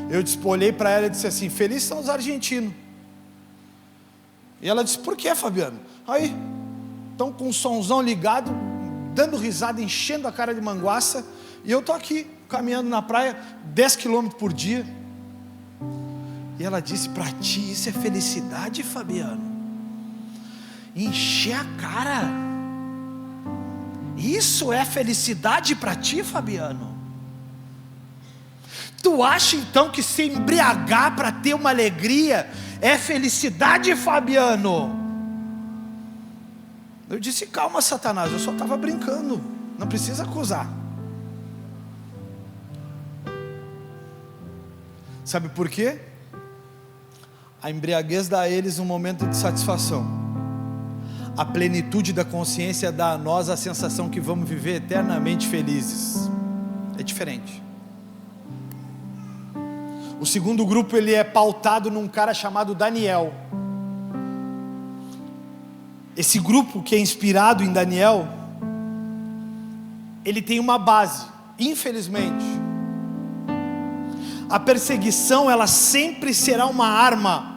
Eu olhei para ela e disse assim: felizes são os argentinos. E ela disse: por que, Fabiano? Aí, estão com um somzão ligado, dando risada, enchendo a cara de manguaça, e eu estou aqui, caminhando na praia, 10 quilômetros por dia. E ela disse: para ti isso é felicidade, Fabiano? Encher a cara, isso é felicidade para ti, Fabiano? Tu acha então que se embriagar para ter uma alegria é felicidade, Fabiano? Eu disse: calma, Satanás, eu só estava brincando, não precisa acusar. Sabe por quê? A embriaguez dá a eles um momento de satisfação. A plenitude da consciência dá a nós a sensação que vamos viver eternamente felizes. É diferente. O segundo grupo, ele é pautado num cara chamado Daniel. Esse grupo que é inspirado em Daniel, ele tem uma base. Infelizmente, a perseguição, ela sempre será uma arma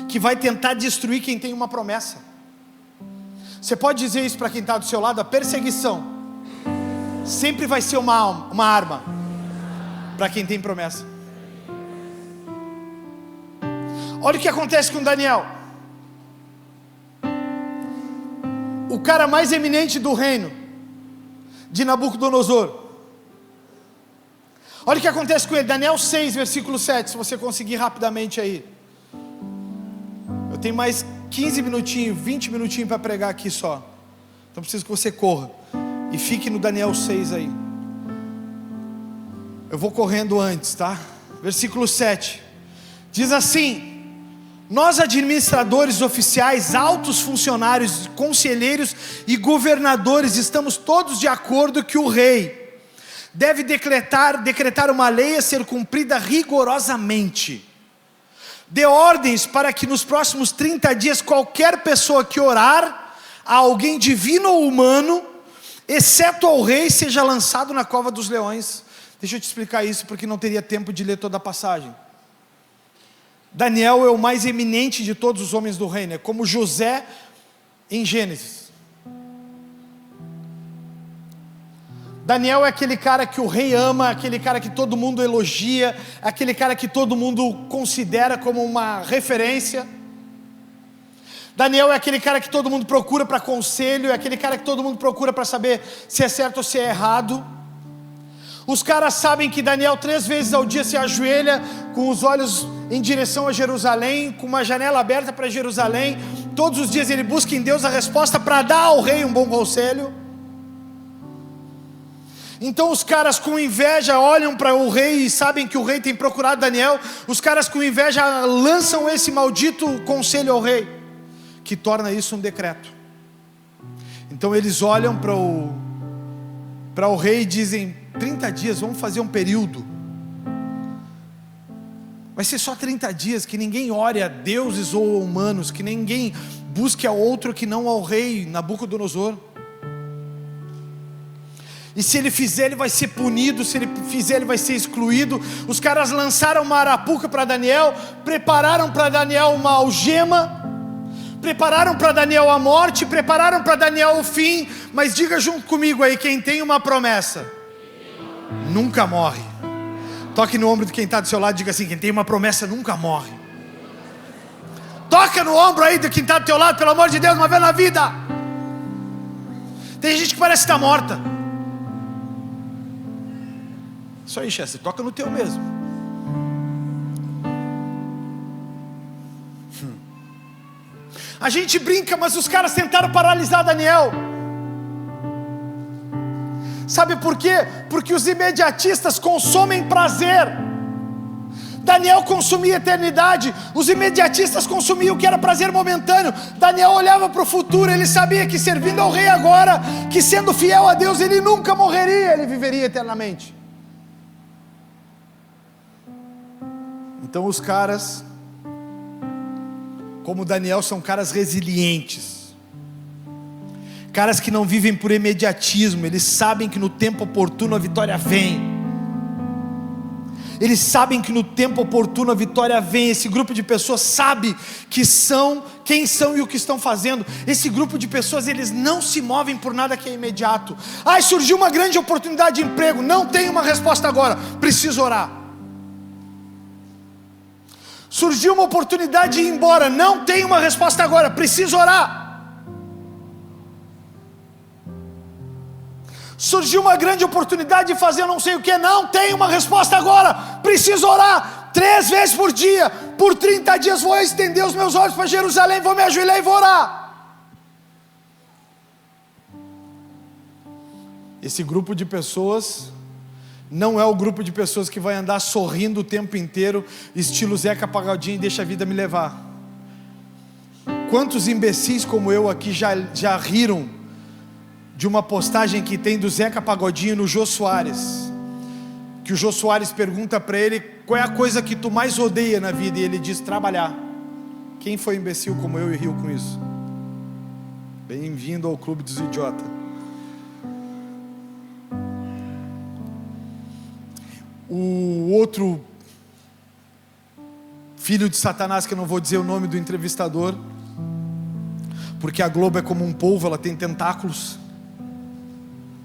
que vai tentar destruir quem tem uma promessa. Você pode dizer isso para quem está do seu lado? A perseguição sempre vai ser uma arma para quem tem promessa. Olha o que acontece com Daniel, o cara mais eminente do reino de Nabucodonosor. Olha o que acontece com ele. Daniel 6, versículo 7, se você conseguir rapidamente aí. Eu tenho mais 15 minutinhos, 20 minutinhos para pregar aqui só. Então preciso que você corra e fique no Daniel 6 aí. Eu vou correndo antes, tá? Versículo 7 diz assim: nós, administradores, oficiais, altos funcionários, conselheiros e governadores, estamos todos de acordo que o rei deve decretar uma lei a ser cumprida rigorosamente. Dê ordens para que nos próximos 30 dias qualquer pessoa que orar a alguém divino ou humano, exceto ao rei, seja lançado na cova dos leões. Deixa eu te explicar isso, porque não teria tempo de ler toda a passagem. Daniel é o mais eminente de todos os homens do reino, é como José em Gênesis. Daniel é aquele cara que o rei ama, aquele cara que todo mundo elogia, aquele cara que todo mundo considera como uma referência. Daniel é aquele cara que todo mundo procura para conselho, é aquele cara que todo mundo procura para saber se é certo ou se é errado. Os caras sabem que Daniel 3 vezes ao dia se ajoelha com os olhos em direção a Jerusalém, com uma janela aberta para Jerusalém. Todos os dias ele busca em Deus a resposta para dar ao rei um bom conselho. Então os caras com inveja olham para o rei e sabem que o rei tem procurado Daniel. Os caras com inveja lançam esse maldito conselho ao rei, que torna isso um decreto. Então eles olham para o rei e dizem: 30 dias, vamos fazer um período. Vai ser só 30 dias, que ninguém ore a deuses ou humanos, que ninguém busque a outro que não ao rei Nabucodonosor. E se ele fizer, ele vai ser punido. Se ele fizer, ele vai ser excluído. Os caras lançaram uma arapuca para Daniel, prepararam para Daniel uma algema, prepararam para Daniel a morte, prepararam para Daniel o fim. Mas diga junto comigo aí, quem tem uma promessa nunca morre. Toque no ombro de quem está do seu lado e diga assim: quem tem uma promessa nunca morre. Toca no ombro aí de quem está do teu lado, pelo amor de Deus, uma vez na vida. Tem gente que parece estar morta. Isso aí, Chester, toca no teu mesmo. A gente brinca, mas os caras tentaram paralisar Daniel. Sabe por quê? Porque os imediatistas consomem prazer. Daniel consumia eternidade. Os imediatistas consumiam o que era prazer momentâneo. Daniel olhava para o futuro. Ele sabia que servindo ao rei agora, que sendo fiel a Deus, ele nunca morreria, ele viveria eternamente. Então os caras, como Daniel, são caras resilientes, caras que não vivem por imediatismo. Eles sabem que no tempo oportuno a vitória vem. Eles sabem que no tempo oportuno a vitória vem. Esse grupo de pessoas sabe que são, quem são e o que estão fazendo. Esse grupo de pessoas, eles não se movem por nada que é imediato. Surgiu uma grande oportunidade de emprego, não tem uma resposta agora, preciso orar. Surgiu uma oportunidade de ir embora, não tem uma resposta agora, preciso orar. Surgiu uma grande oportunidade de fazer não sei o que, não tem uma resposta agora, preciso orar. 3 vezes por dia, por 30 dias vou estender os meus olhos para Jerusalém, vou me ajoelhar e vou orar. Esse grupo de pessoas não é o grupo de pessoas que vai andar sorrindo o tempo inteiro, estilo Zeca Pagodinho, e deixa a vida me levar. Quantos imbecis como eu aqui já riram de uma postagem que tem do Zeca Pagodinho no Jô Soares, que o Jô Soares pergunta para ele: qual é a coisa que tu mais odeia na vida? E ele diz: trabalhar. Quem foi imbecil como eu e riu com isso? Bem-vindo ao clube dos idiotas. O outro filho de Satanás, que eu não vou dizer o nome do entrevistador, porque a Globo é como um polvo, ela tem tentáculos,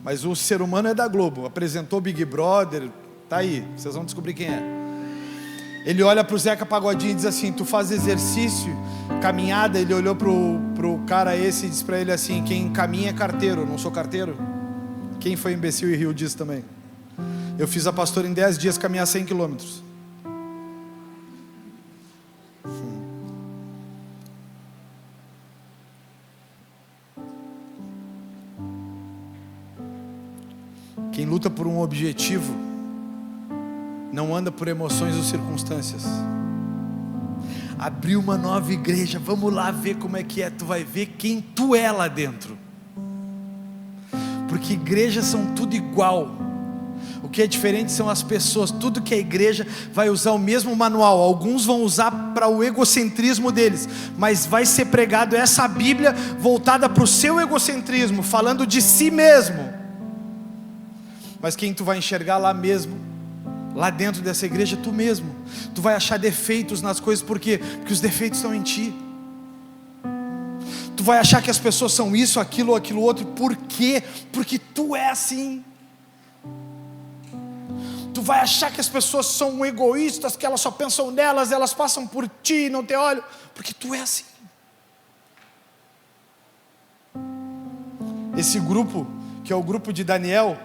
mas o ser humano é da Globo, apresentou Big Brother, tá aí, vocês vão descobrir quem é. Ele olha para o Zeca Pagodinho e diz assim: tu faz exercício, caminhada? Ele olhou pro cara esse e disse para ele assim: quem caminha é carteiro, eu não sou carteiro. Quem foi imbecil e riu disso também? Eu fiz a pastora em 10 dias caminhar 100 quilômetros. Quem luta por um objetivo não anda por emoções ou circunstâncias. Abriu uma nova igreja, vamos lá ver como é que é. Tu vai ver quem tu é lá dentro. Porque igrejas são tudo igual. O que é diferente são as pessoas. Tudo que a igreja vai usar o mesmo manual. Alguns vão usar para o egocentrismo deles, mas vai ser pregado essa Bíblia voltada para o seu egocentrismo, falando de si mesmo. Mas quem tu vai enxergar lá mesmo, lá dentro dessa igreja, tu mesmo. Tu vai achar defeitos nas coisas. Por quê? Porque os defeitos estão em ti. Tu vai achar que as pessoas são isso, aquilo, aquilo outro. Por quê? Porque tu é assim. Tu vai achar que as pessoas são egoístas, que elas só pensam nelas, elas passam por ti, não te olham, porque tu é assim. Esse grupo, que é o grupo de Daniel,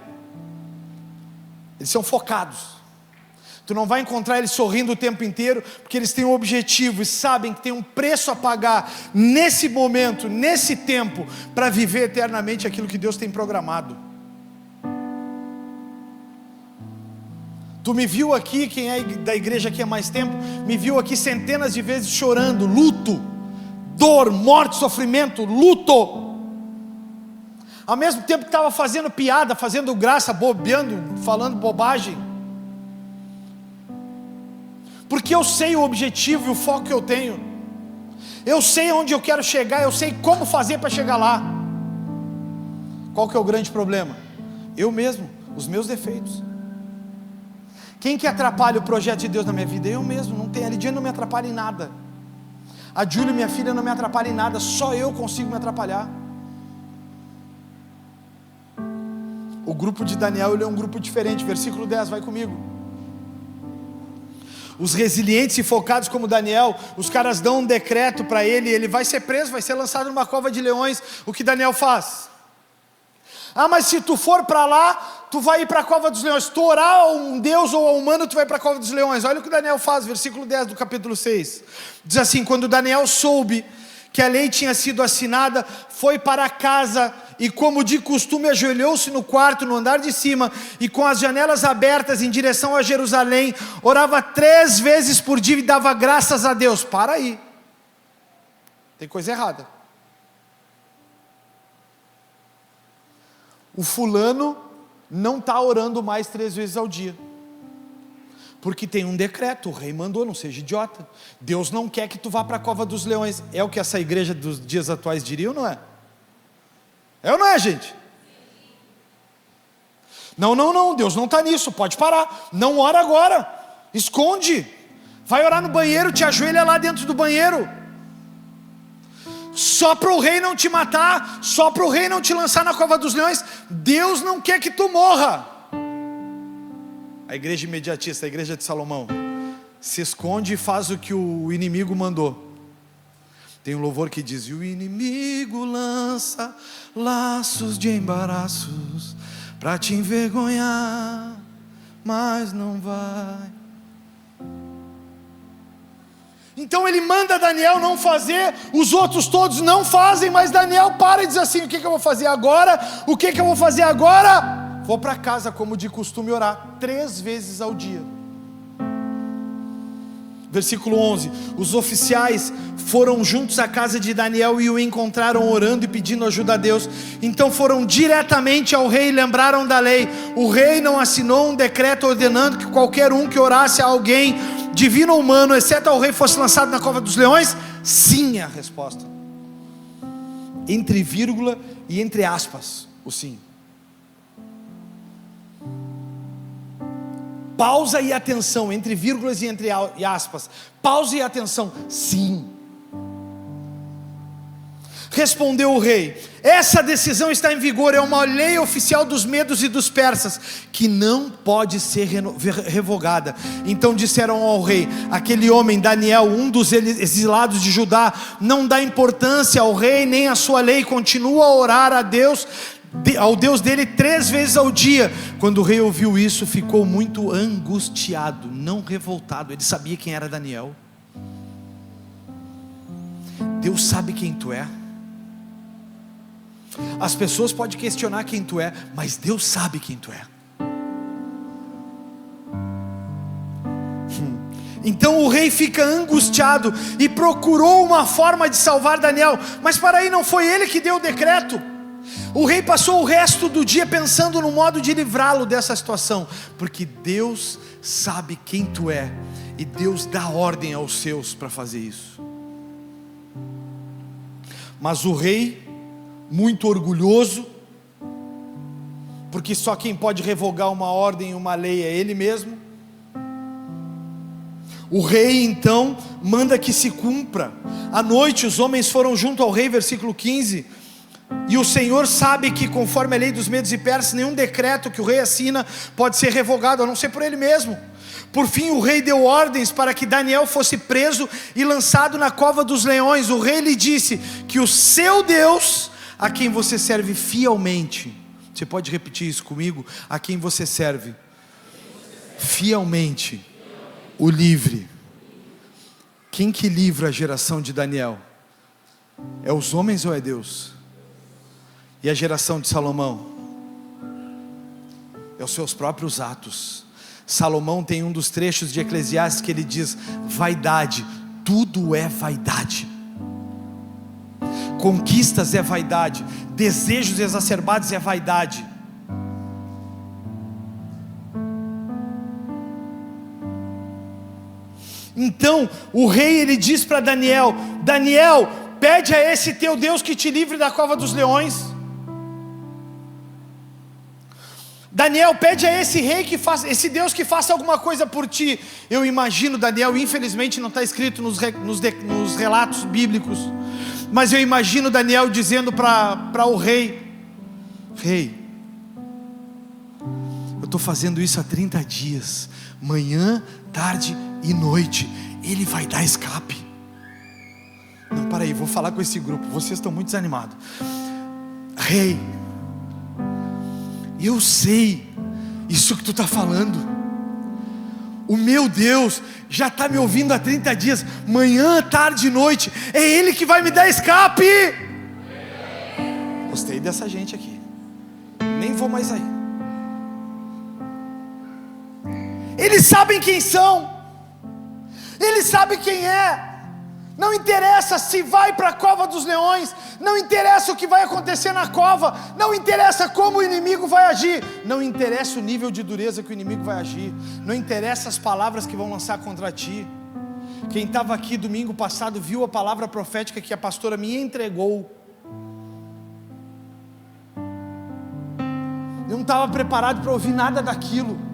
eles são focados. Tu não vai encontrar eles sorrindo o tempo inteiro, porque eles têm um objetivo e sabem que tem um preço a pagar nesse momento, nesse tempo, para viver eternamente aquilo que Deus tem programado. Tu me viu aqui, quem é da igreja aqui há mais tempo, me viu aqui centenas de vezes chorando, luto, dor, morte, sofrimento, luto. Ao mesmo tempo que estava fazendo piada, fazendo graça, bobeando, falando bobagem. Porque eu sei o objetivo e o foco que eu tenho. Eu sei onde eu quero chegar, eu sei como fazer para chegar lá. Qual que é o grande problema? Eu mesmo, os meus defeitos. Quem que atrapalha o projeto de Deus na minha vida? Eu mesmo. Não tem, a Lidiane não me atrapalha em nada. A Júlia, minha filha, não me atrapalha em nada. Só eu consigo me atrapalhar. O grupo de Daniel, ele é um grupo diferente. Versículo 10, vai comigo. Os resilientes e focados como Daniel, os caras dão um decreto para ele, ele vai ser preso, vai ser lançado numa cova de leões. O que Daniel faz? Ah, mas se tu for para lá, tu vai ir para a cova dos leões. Se tu orar a um Deus ou a um humano, tu vai para a cova dos leões. Olha o que Daniel faz, versículo 10 do capítulo 6. Diz assim: quando Daniel soube que a lei tinha sido assinada, foi para casa e, como de costume, ajoelhou-se no quarto, no andar de cima, e com as janelas abertas em direção a Jerusalém, orava 3 vezes por dia e dava graças a Deus. Para aí, tem coisa errada. O fulano não está orando mais 3 vezes ao dia, porque tem um decreto, o rei mandou, não seja idiota. Deus não quer que tu vá para a cova dos leões. É o que essa igreja dos dias atuais diria ou não é? É ou não é, gente? Não, Deus não está nisso, pode parar. Não ora agora, esconde. Vai orar no banheiro, te ajoelha lá dentro do banheiro. Só para o rei não te matar, só para o rei não te lançar na cova dos leões. Deus não quer que tu morra. A igreja imediatista, a igreja de Salomão, se esconde e faz o que o inimigo mandou. Tem um louvor que diz: e o inimigo lança laços de embaraços para te envergonhar, mas não vai. Então ele manda Daniel não fazer, os outros todos não fazem, mas Daniel para e diz assim: o que eu vou fazer agora? O que eu vou fazer agora? Vou para casa, como de costume, orar 3 vezes ao dia. Versículo 11: os oficiais foram juntos à casa de Daniel e o encontraram orando e pedindo ajuda a Deus. Então foram diretamente ao rei e lembraram da lei. O rei não assinou um decreto ordenando que qualquer um que orasse a alguém, divino ou humano, exceto ao rei, fosse lançado na cova dos leões? Sim, é a resposta. Entre vírgula e entre aspas, o sim. Pausa e atenção, entre vírgulas e entre aspas. Pausa e atenção, sim. Respondeu o rei: essa decisão está em vigor, é uma lei oficial dos medos e dos persas, que não pode ser revogada. Então disseram ao rei: aquele homem Daniel, um dos exilados de Judá, não dá importância ao rei nem à sua lei, continua a orar a Deus, ao Deus dele 3 vezes ao dia. Quando o rei ouviu isso, ficou muito angustiado, não revoltado. Ele sabia quem era Daniel. Deus sabe quem tu é. As pessoas podem questionar quem tu é, mas Deus sabe quem tu é. Então o rei fica angustiado e procurou uma forma de salvar Daniel. Mas para aí, não foi ele que deu o decreto. O rei passou o resto do dia pensando no modo de livrá-lo dessa situação, porque Deus sabe quem tu é, e Deus dá ordem aos seus para fazer isso. Mas o rei, muito orgulhoso, porque só quem pode revogar uma ordem e uma lei é ele mesmo, o rei então manda que se cumpra. À noite os homens foram junto ao rei, versículo 15, e o Senhor sabe que, conforme a lei dos medos e persas, nenhum decreto que o rei assina pode ser revogado, a não ser por ele mesmo. Por fim o rei deu ordens para que Daniel fosse preso e lançado na cova dos leões. O rei lhe disse que o seu Deus, a quem você serve fielmente, você pode repetir isso comigo? A quem você serve fielmente, o livre. Quem que livra a geração de Daniel? É os homens ou é Deus? E a geração de Salomão? É os seus próprios atos. Salomão tem um dos trechos de Eclesiastes que ele diz: vaidade, tudo é vaidade. Conquistas é vaidade, desejos exacerbados é vaidade. Então o rei, ele diz para Daniel: Daniel, pede a esse teu Deus que te livre da cova dos leões. Daniel, pede a esse rei que faça, esse Deus que faça alguma coisa por ti. Eu imagino Daniel, infelizmente não está escrito nos relatos bíblicos, mas eu imagino Daniel dizendo para o rei: rei, eu estou fazendo isso há 30 dias, manhã, tarde e noite, ele vai dar escape. Não, para aí, vou falar com esse grupo, vocês estão muito desanimados. Rei, eu sei isso que tu está falando, o meu Deus já está me ouvindo há 30 dias, manhã, tarde e noite, é Ele que vai me dar escape. Gostei dessa gente aqui, nem vou mais aí. Eles sabem quem são, eles sabem quem é. Não interessa se vai para a cova dos leões, não interessa o que vai acontecer na cova, não interessa como o inimigo vai agir, não interessa o nível de dureza que o inimigo vai agir, não interessa as palavras que vão lançar contra ti. Quem estava aqui domingo passado viu a palavra profética que a pastora me entregou. Eu não estava preparado para ouvir nada daquilo.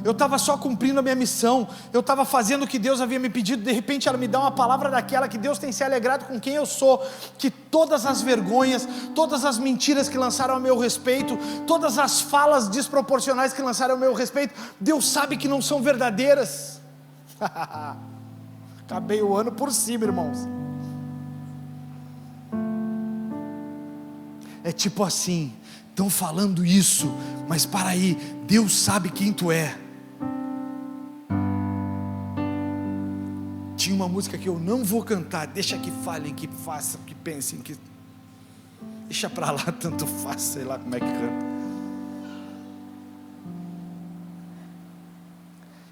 Eu estava só cumprindo a minha missão, eu estava fazendo o que Deus havia me pedido. De repente ela me dá uma palavra daquela, que Deus tem se alegrado com quem eu sou, que todas as vergonhas, todas as mentiras que lançaram a meu respeito, todas as falas desproporcionais que lançaram a meu respeito, Deus sabe que não são verdadeiras. Acabei o ano por cima, irmãos. É tipo assim, estão falando isso, mas para aí, Deus sabe quem tu é. Tinha uma música que eu não vou cantar, deixa que falem, que façam, que pensem, que... deixa pra lá, tanto faz, sei lá como é que canta.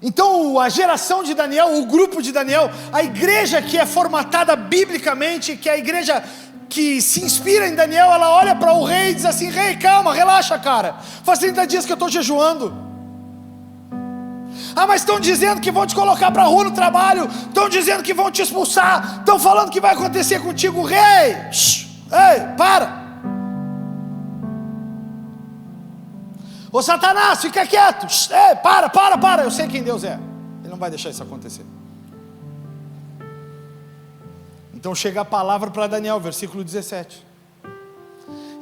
Então a geração de Daniel, o grupo de Daniel, a igreja que é formatada biblicamente, que é a igreja que se inspira em Daniel, ela olha para o rei e diz assim: rei, calma, relaxa, cara, faz 30 dias que eu estou jejuando. Ah, mas estão dizendo que vão te colocar para a rua no trabalho, estão dizendo que vão te expulsar, estão falando que vai acontecer contigo. Rei, ei, para. Ô Satanás, fica quieto. Ei, para, eu sei quem Deus é, Ele não vai deixar isso acontecer. Então chega a palavra para Daniel, versículo 17.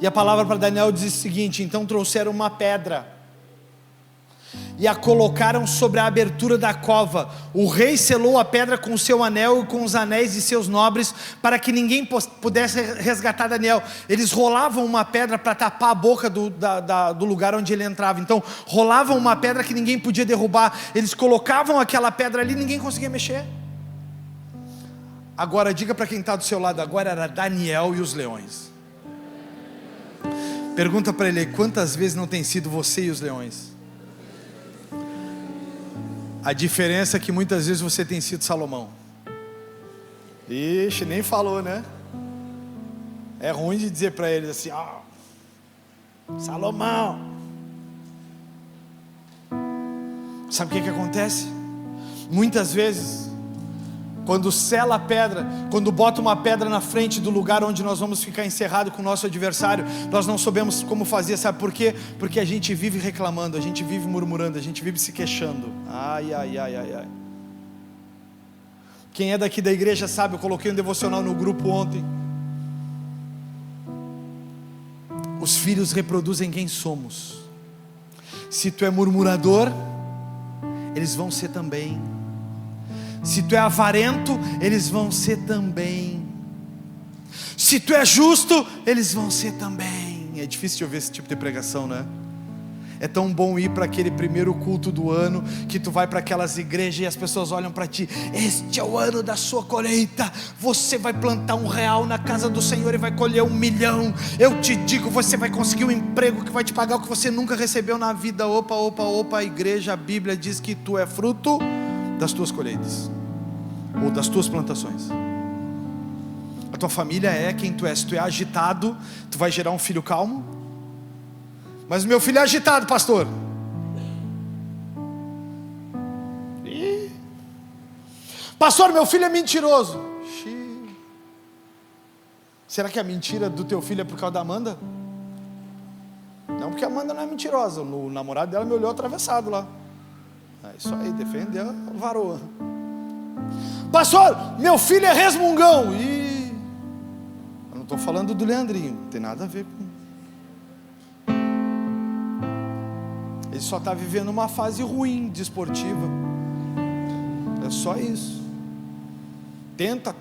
E a palavra para Daniel diz o seguinte: então trouxeram uma pedra e a colocaram sobre a abertura da cova. O rei selou a pedra com o seu anel e com os anéis de seus nobres, para que ninguém pudesse resgatar Daniel. Eles rolavam uma pedra para tapar a boca do lugar onde ele entrava. Então rolavam uma pedra que ninguém podia derrubar. Eles colocavam aquela pedra ali e ninguém conseguia mexer. Agora diga para quem está do seu lado: agora era Daniel e os leões. Pergunta para ele: quantas vezes não tem sido você e os leões? A diferença é que muitas vezes você tem sido Salomão. Ixi, nem falou, né? É ruim de dizer para eles assim: ó, Salomão. Sabe o que acontece? Muitas vezes, quando sela a pedra, quando bota uma pedra na frente do lugar onde nós vamos ficar encerrado com o nosso adversário, nós não sabemos como fazer. Sabe por quê? Porque a gente vive reclamando, a gente vive murmurando, a gente vive se queixando. Ai. Quem é daqui da igreja sabe, eu coloquei um devocional no grupo ontem. Os filhos reproduzem quem somos. Se tu é murmurador, eles vão ser também. Se tu é avarento, eles vão ser também. Se tu é justo, eles vão ser também. É difícil de ouvir esse tipo de pregação, né? É tão bom ir para aquele primeiro culto do ano, que tu vai para aquelas igrejas e as pessoas olham para ti: este é o ano da sua colheita, você vai plantar R$1 na casa do Senhor e vai colher 1 milhão. Eu te digo, você vai conseguir um emprego que vai te pagar o que você nunca recebeu na vida. Opa, a igreja, a Bíblia diz que tu é fruto das tuas colheitas, ou das tuas plantações. A tua família é quem tu é. Se tu é agitado, tu vai gerar um filho calmo. Mas o meu filho é agitado, pastor. Pastor, meu filho é mentiroso. Será que a mentira do teu filho é por causa da Amanda? Não porque a Amanda não é mentirosa, o namorado dela me olhou atravessado lá. É isso aí, defendeu a varoa. Pastor, meu filho é resmungão. E eu não estou falando do Leandrinho, não tem nada a ver com. Ele só está vivendo uma fase ruim, desportiva. É só isso. Tenta,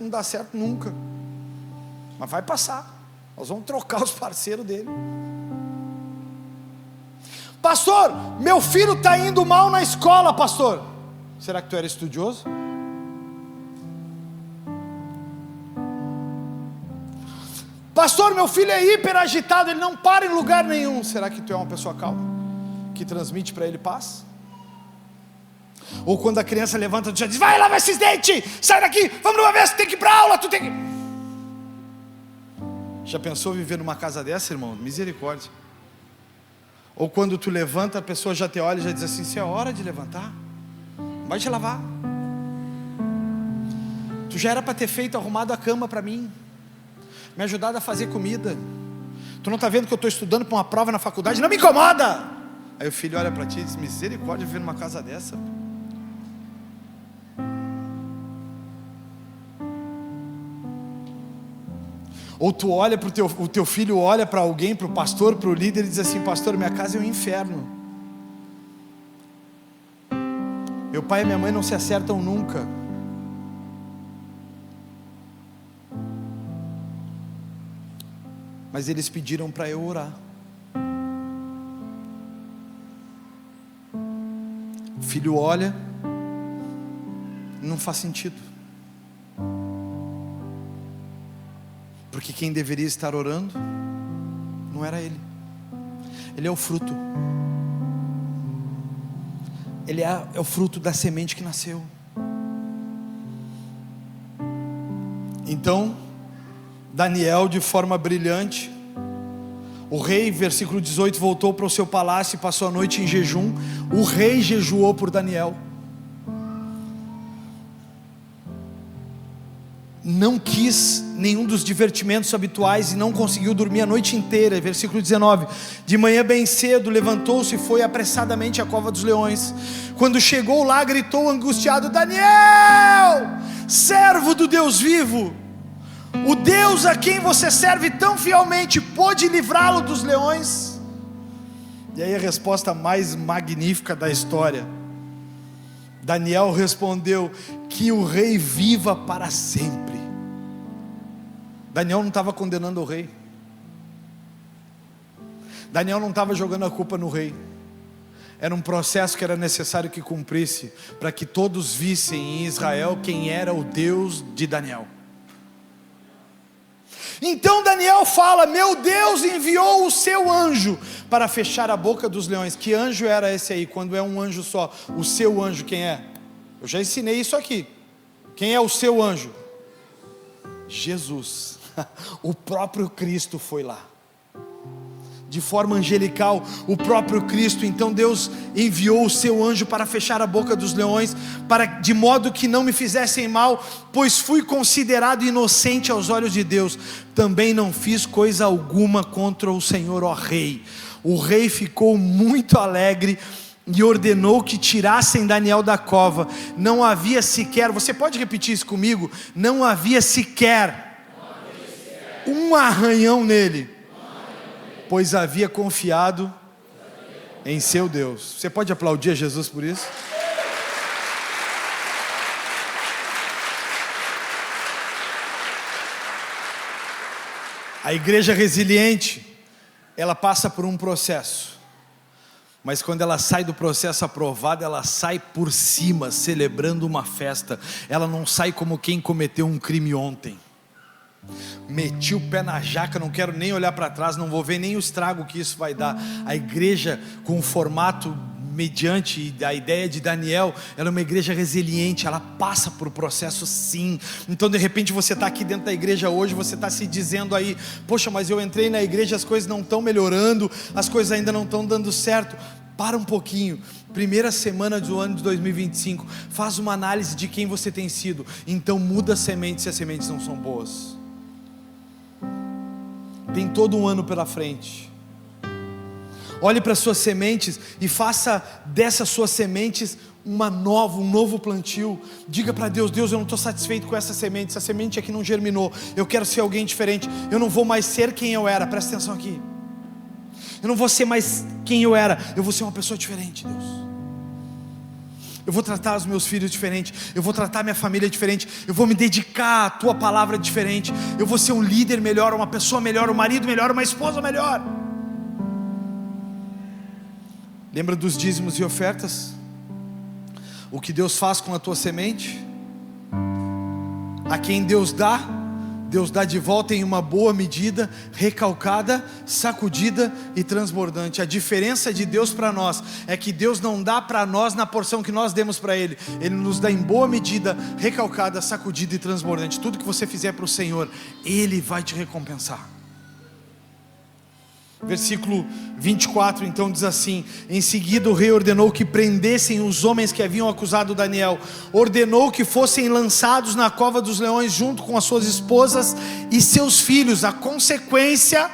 não dá certo nunca. Mas vai passar. Nós vamos trocar os parceiros dele. Pastor, meu filho está indo mal na escola, pastor. Será que tu era estudioso? Pastor, meu filho é hiper agitado, ele não para em lugar nenhum. Será que tu é uma pessoa calma? Que transmite para ele paz? Ou quando a criança levanta, tu já diz: vai lavar esses dentes, sai daqui, vamos numa vez, tu tem que ir para aula, tu tem que... Já pensou viver numa casa dessa, irmão? Misericórdia. Ou quando tu levanta, a pessoa já te olha e já diz assim: se é hora de levantar, vai te lavar. Tu já era para ter feito, arrumado a cama para mim, me ajudado a fazer comida. Tu não está vendo que eu estou estudando para uma prova na faculdade? Não me incomoda. Aí o filho olha para ti e diz: misericórdia, viver numa casa dessa. Ou tu olha para o teu filho olha para alguém, para o pastor, para o líder e diz assim: pastor, minha casa é um inferno. Meu pai e minha mãe não se acertam nunca. Mas eles pediram para eu orar. O filho olha, não faz sentido. Porque quem deveria estar orando não era ele. Ele é o fruto. Ele é o fruto da semente que nasceu. Então, Daniel, de forma brilhante, o rei, versículo 18, voltou para o seu palácio e passou a noite em jejum. O rei jejuou por Daniel. Não quis nenhum dos divertimentos habituais e não conseguiu dormir a noite inteira. Versículo 19: de manhã bem cedo levantou-se e foi apressadamente à cova dos leões. Quando chegou lá, gritou angustiado: Daniel, servo do Deus vivo, o Deus a quem você serve tão fielmente pôde livrá-lo dos leões? E aí a resposta mais magnífica da história. Daniel respondeu: que o rei viva para sempre. Daniel não estava condenando o rei. Daniel não estava jogando a culpa no rei. Era um processo que era necessário que cumprisse, para que todos vissem em Israel quem era o Deus de Daniel. Então Daniel fala: meu Deus enviou o seu anjo para fechar a boca dos leões. Que anjo era esse aí? Quando é um anjo só, o seu anjo quem é? Eu já ensinei isso aqui. Quem é o seu anjo? Jesus. O próprio Cristo foi lá. De forma angelical, o próprio Cristo. Então Deus enviou o seu anjo para fechar a boca dos leões, de modo que não me fizessem mal, pois fui considerado inocente aos olhos de Deus. Também não fiz coisa alguma contra o Senhor, ó rei. O rei ficou muito alegre e ordenou que tirassem Daniel da cova. Não havia sequer, você pode repetir isso comigo? Não havia sequer um arranhão nele, pois havia confiado em seu Deus. Você pode aplaudir a Jesus por isso? A igreja resiliente, ela passa por um processo, mas quando ela sai do processo aprovado, ela sai por cima, celebrando uma festa. Ela não sai como quem cometeu um crime ontem. Meti o pé na jaca, não quero nem olhar para trás, não vou ver nem o estrago que isso vai dar. A igreja com o formato mediante a ideia de Daniel, ela é uma igreja resiliente, ela passa por processo sim. Então de repente você está aqui dentro da igreja hoje, você está se dizendo aí: poxa, mas eu entrei na igreja, as coisas não estão melhorando, as coisas ainda não estão dando certo. Para um pouquinho, primeira semana do ano de 2025, faz uma análise de quem você tem sido, então muda a semente se as sementes não são boas. Tem todo um ano pela frente. Olhe para as suas sementes e faça dessas suas sementes um novo plantio. Diga para Deus: Deus, eu não estou satisfeito com essa semente aqui não germinou, eu quero ser alguém diferente, eu não vou mais ser quem eu era. Presta atenção aqui, eu não vou ser mais quem eu era, eu vou ser uma pessoa diferente, Deus. Eu vou tratar os meus filhos diferente, eu vou tratar minha família diferente, eu vou me dedicar à tua palavra diferente, eu vou ser um líder melhor, uma pessoa melhor, um marido melhor, uma esposa melhor. Lembra dos dízimos e ofertas? O que Deus faz com a tua semente? A quem Deus dá de volta em uma boa medida, recalcada, sacudida e transbordante. A diferença de Deus para nós é que Deus não dá para nós na porção que nós demos para Ele, Ele nos dá em boa medida, recalcada, sacudida e transbordante. Tudo que você fizer para o Senhor, Ele vai te recompensar. Versículo 24 então diz assim: em seguida o rei ordenou que prendessem os homens que haviam acusado Daniel, ordenou que fossem lançados na cova dos leões junto com as suas esposas e seus filhos. A consequência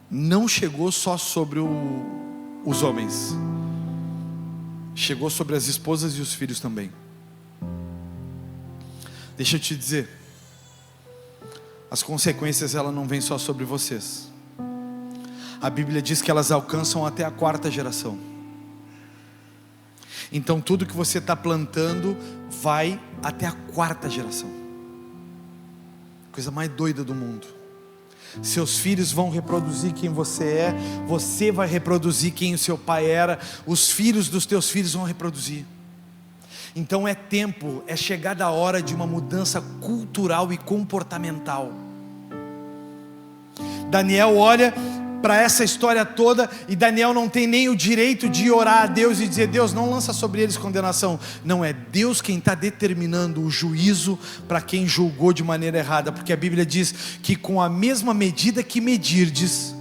não chegou só sobre os homens, chegou sobre as esposas e os filhos também. Deixa eu te dizer, as consequências elas não vêm só sobre vocês. A Bíblia diz que elas alcançam até a 4ª geração. Então tudo que você está plantando vai até a 4ª geração. Coisa mais doida do mundo. Seus filhos vão reproduzir quem você é, você vai reproduzir quem o seu pai era, os filhos dos teus filhos vão reproduzir. Então é tempo, é chegada a hora de uma mudança cultural e comportamental. Daniel olha para essa história toda e Daniel não tem nem o direito de orar a Deus e dizer: Deus, não lança sobre eles condenação. Não, é Deus quem está determinando o juízo para quem julgou de maneira errada, porque a Bíblia diz que com a mesma medida que medirdes,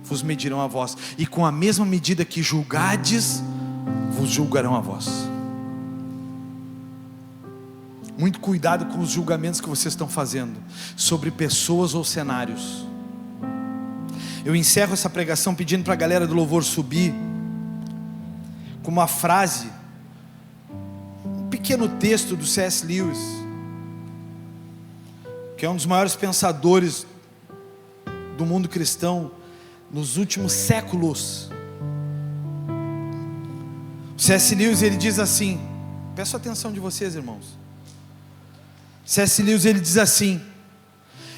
vos medirão a vós, e com a mesma medida que julgardes, vos julgarão a vós. Muito cuidado com os julgamentos que vocês estão fazendo sobre pessoas ou cenários. Eu encerro essa pregação pedindo para a galera do louvor subir com uma frase, um pequeno texto do C.S. Lewis, que é um dos maiores pensadores do mundo cristão nos últimos séculos. O C.S. Lewis, ele diz assim, peço a atenção de vocês, irmãos. C.S. Lewis, ele diz assim: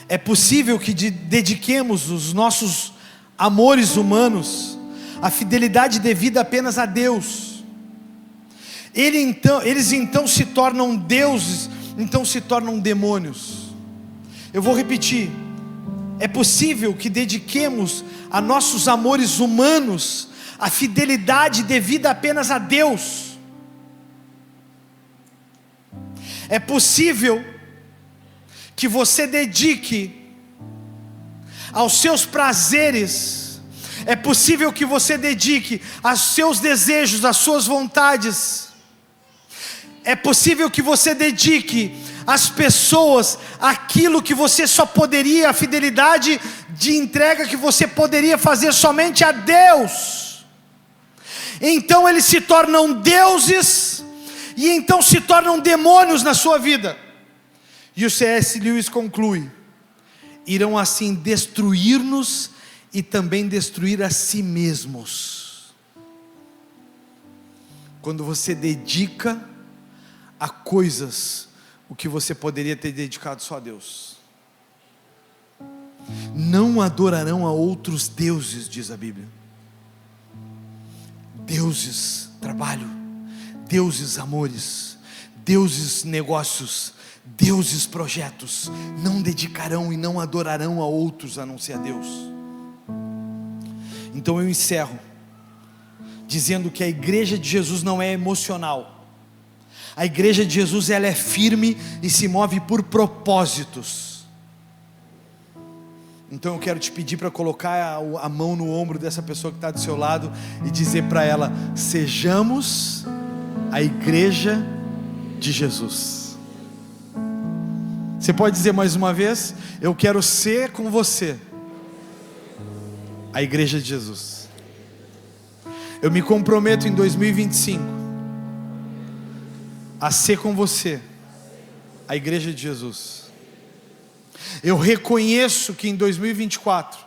é possível que dediquemos os nossos amores humanos à fidelidade devida apenas a Deus. Eles então se tornam deuses, então se tornam demônios. Eu vou repetir: é possível que dediquemos a nossos amores humanos a fidelidade devida apenas a Deus. É possível que você dedique aos seus prazeres, é possível que você dedique aos seus desejos, às suas vontades, é possível que você dedique às pessoas aquilo que você só poderia, a fidelidade de entrega que você poderia fazer somente a Deus. Então eles se tornam deuses e então se tornam demônios na sua vida. E o C.S. Lewis conclui: irão assim destruir-nos e também destruir a si mesmos. Quando você dedica a coisas o que você poderia ter dedicado só a Deus. Não adorarão a outros deuses, diz a Bíblia. Deuses trabalho, deuses amores, deuses negócios, deuses projetos, não dedicarão e não adorarão a outros a não ser a Deus. Então eu encerro dizendo que a igreja de Jesus não é emocional. A igreja de Jesus, ela é firme e se move por propósitos. Então eu quero te pedir para colocar a mão no ombro dessa pessoa que está do seu lado e dizer para ela: sejamos a igreja de Jesus. Você pode dizer mais uma vez: eu quero ser com você a igreja de Jesus. Eu me comprometo em 2025 a ser com você a igreja de Jesus. Eu reconheço que em 2024,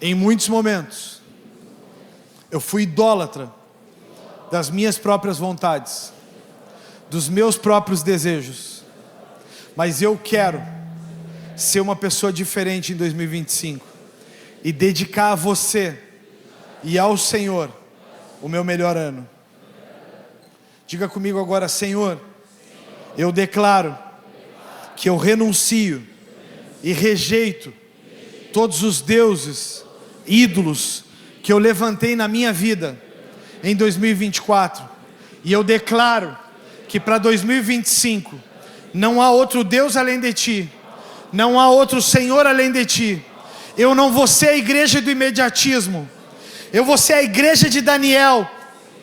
em muitos momentos, eu fui idólatra das minhas próprias vontades, dos meus próprios desejos. Mas eu quero ser uma pessoa diferente em 2025 e dedicar a você e ao Senhor o meu melhor ano. Diga comigo agora: Senhor, eu declaro que eu renuncio e rejeito todos os deuses, ídolos que eu levantei na minha vida em 2024, e eu declaro que para 2025 não há outro Deus além de Ti, não há outro Senhor além de Ti. Eu não vou ser a igreja do imediatismo, eu vou ser a igreja de Daniel,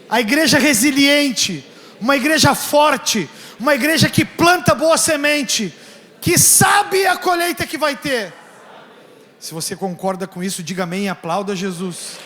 a igreja resiliente, uma igreja forte, uma igreja que planta boa semente, que sabe a colheita que vai ter. Se você concorda com isso, diga amém e aplauda Jesus.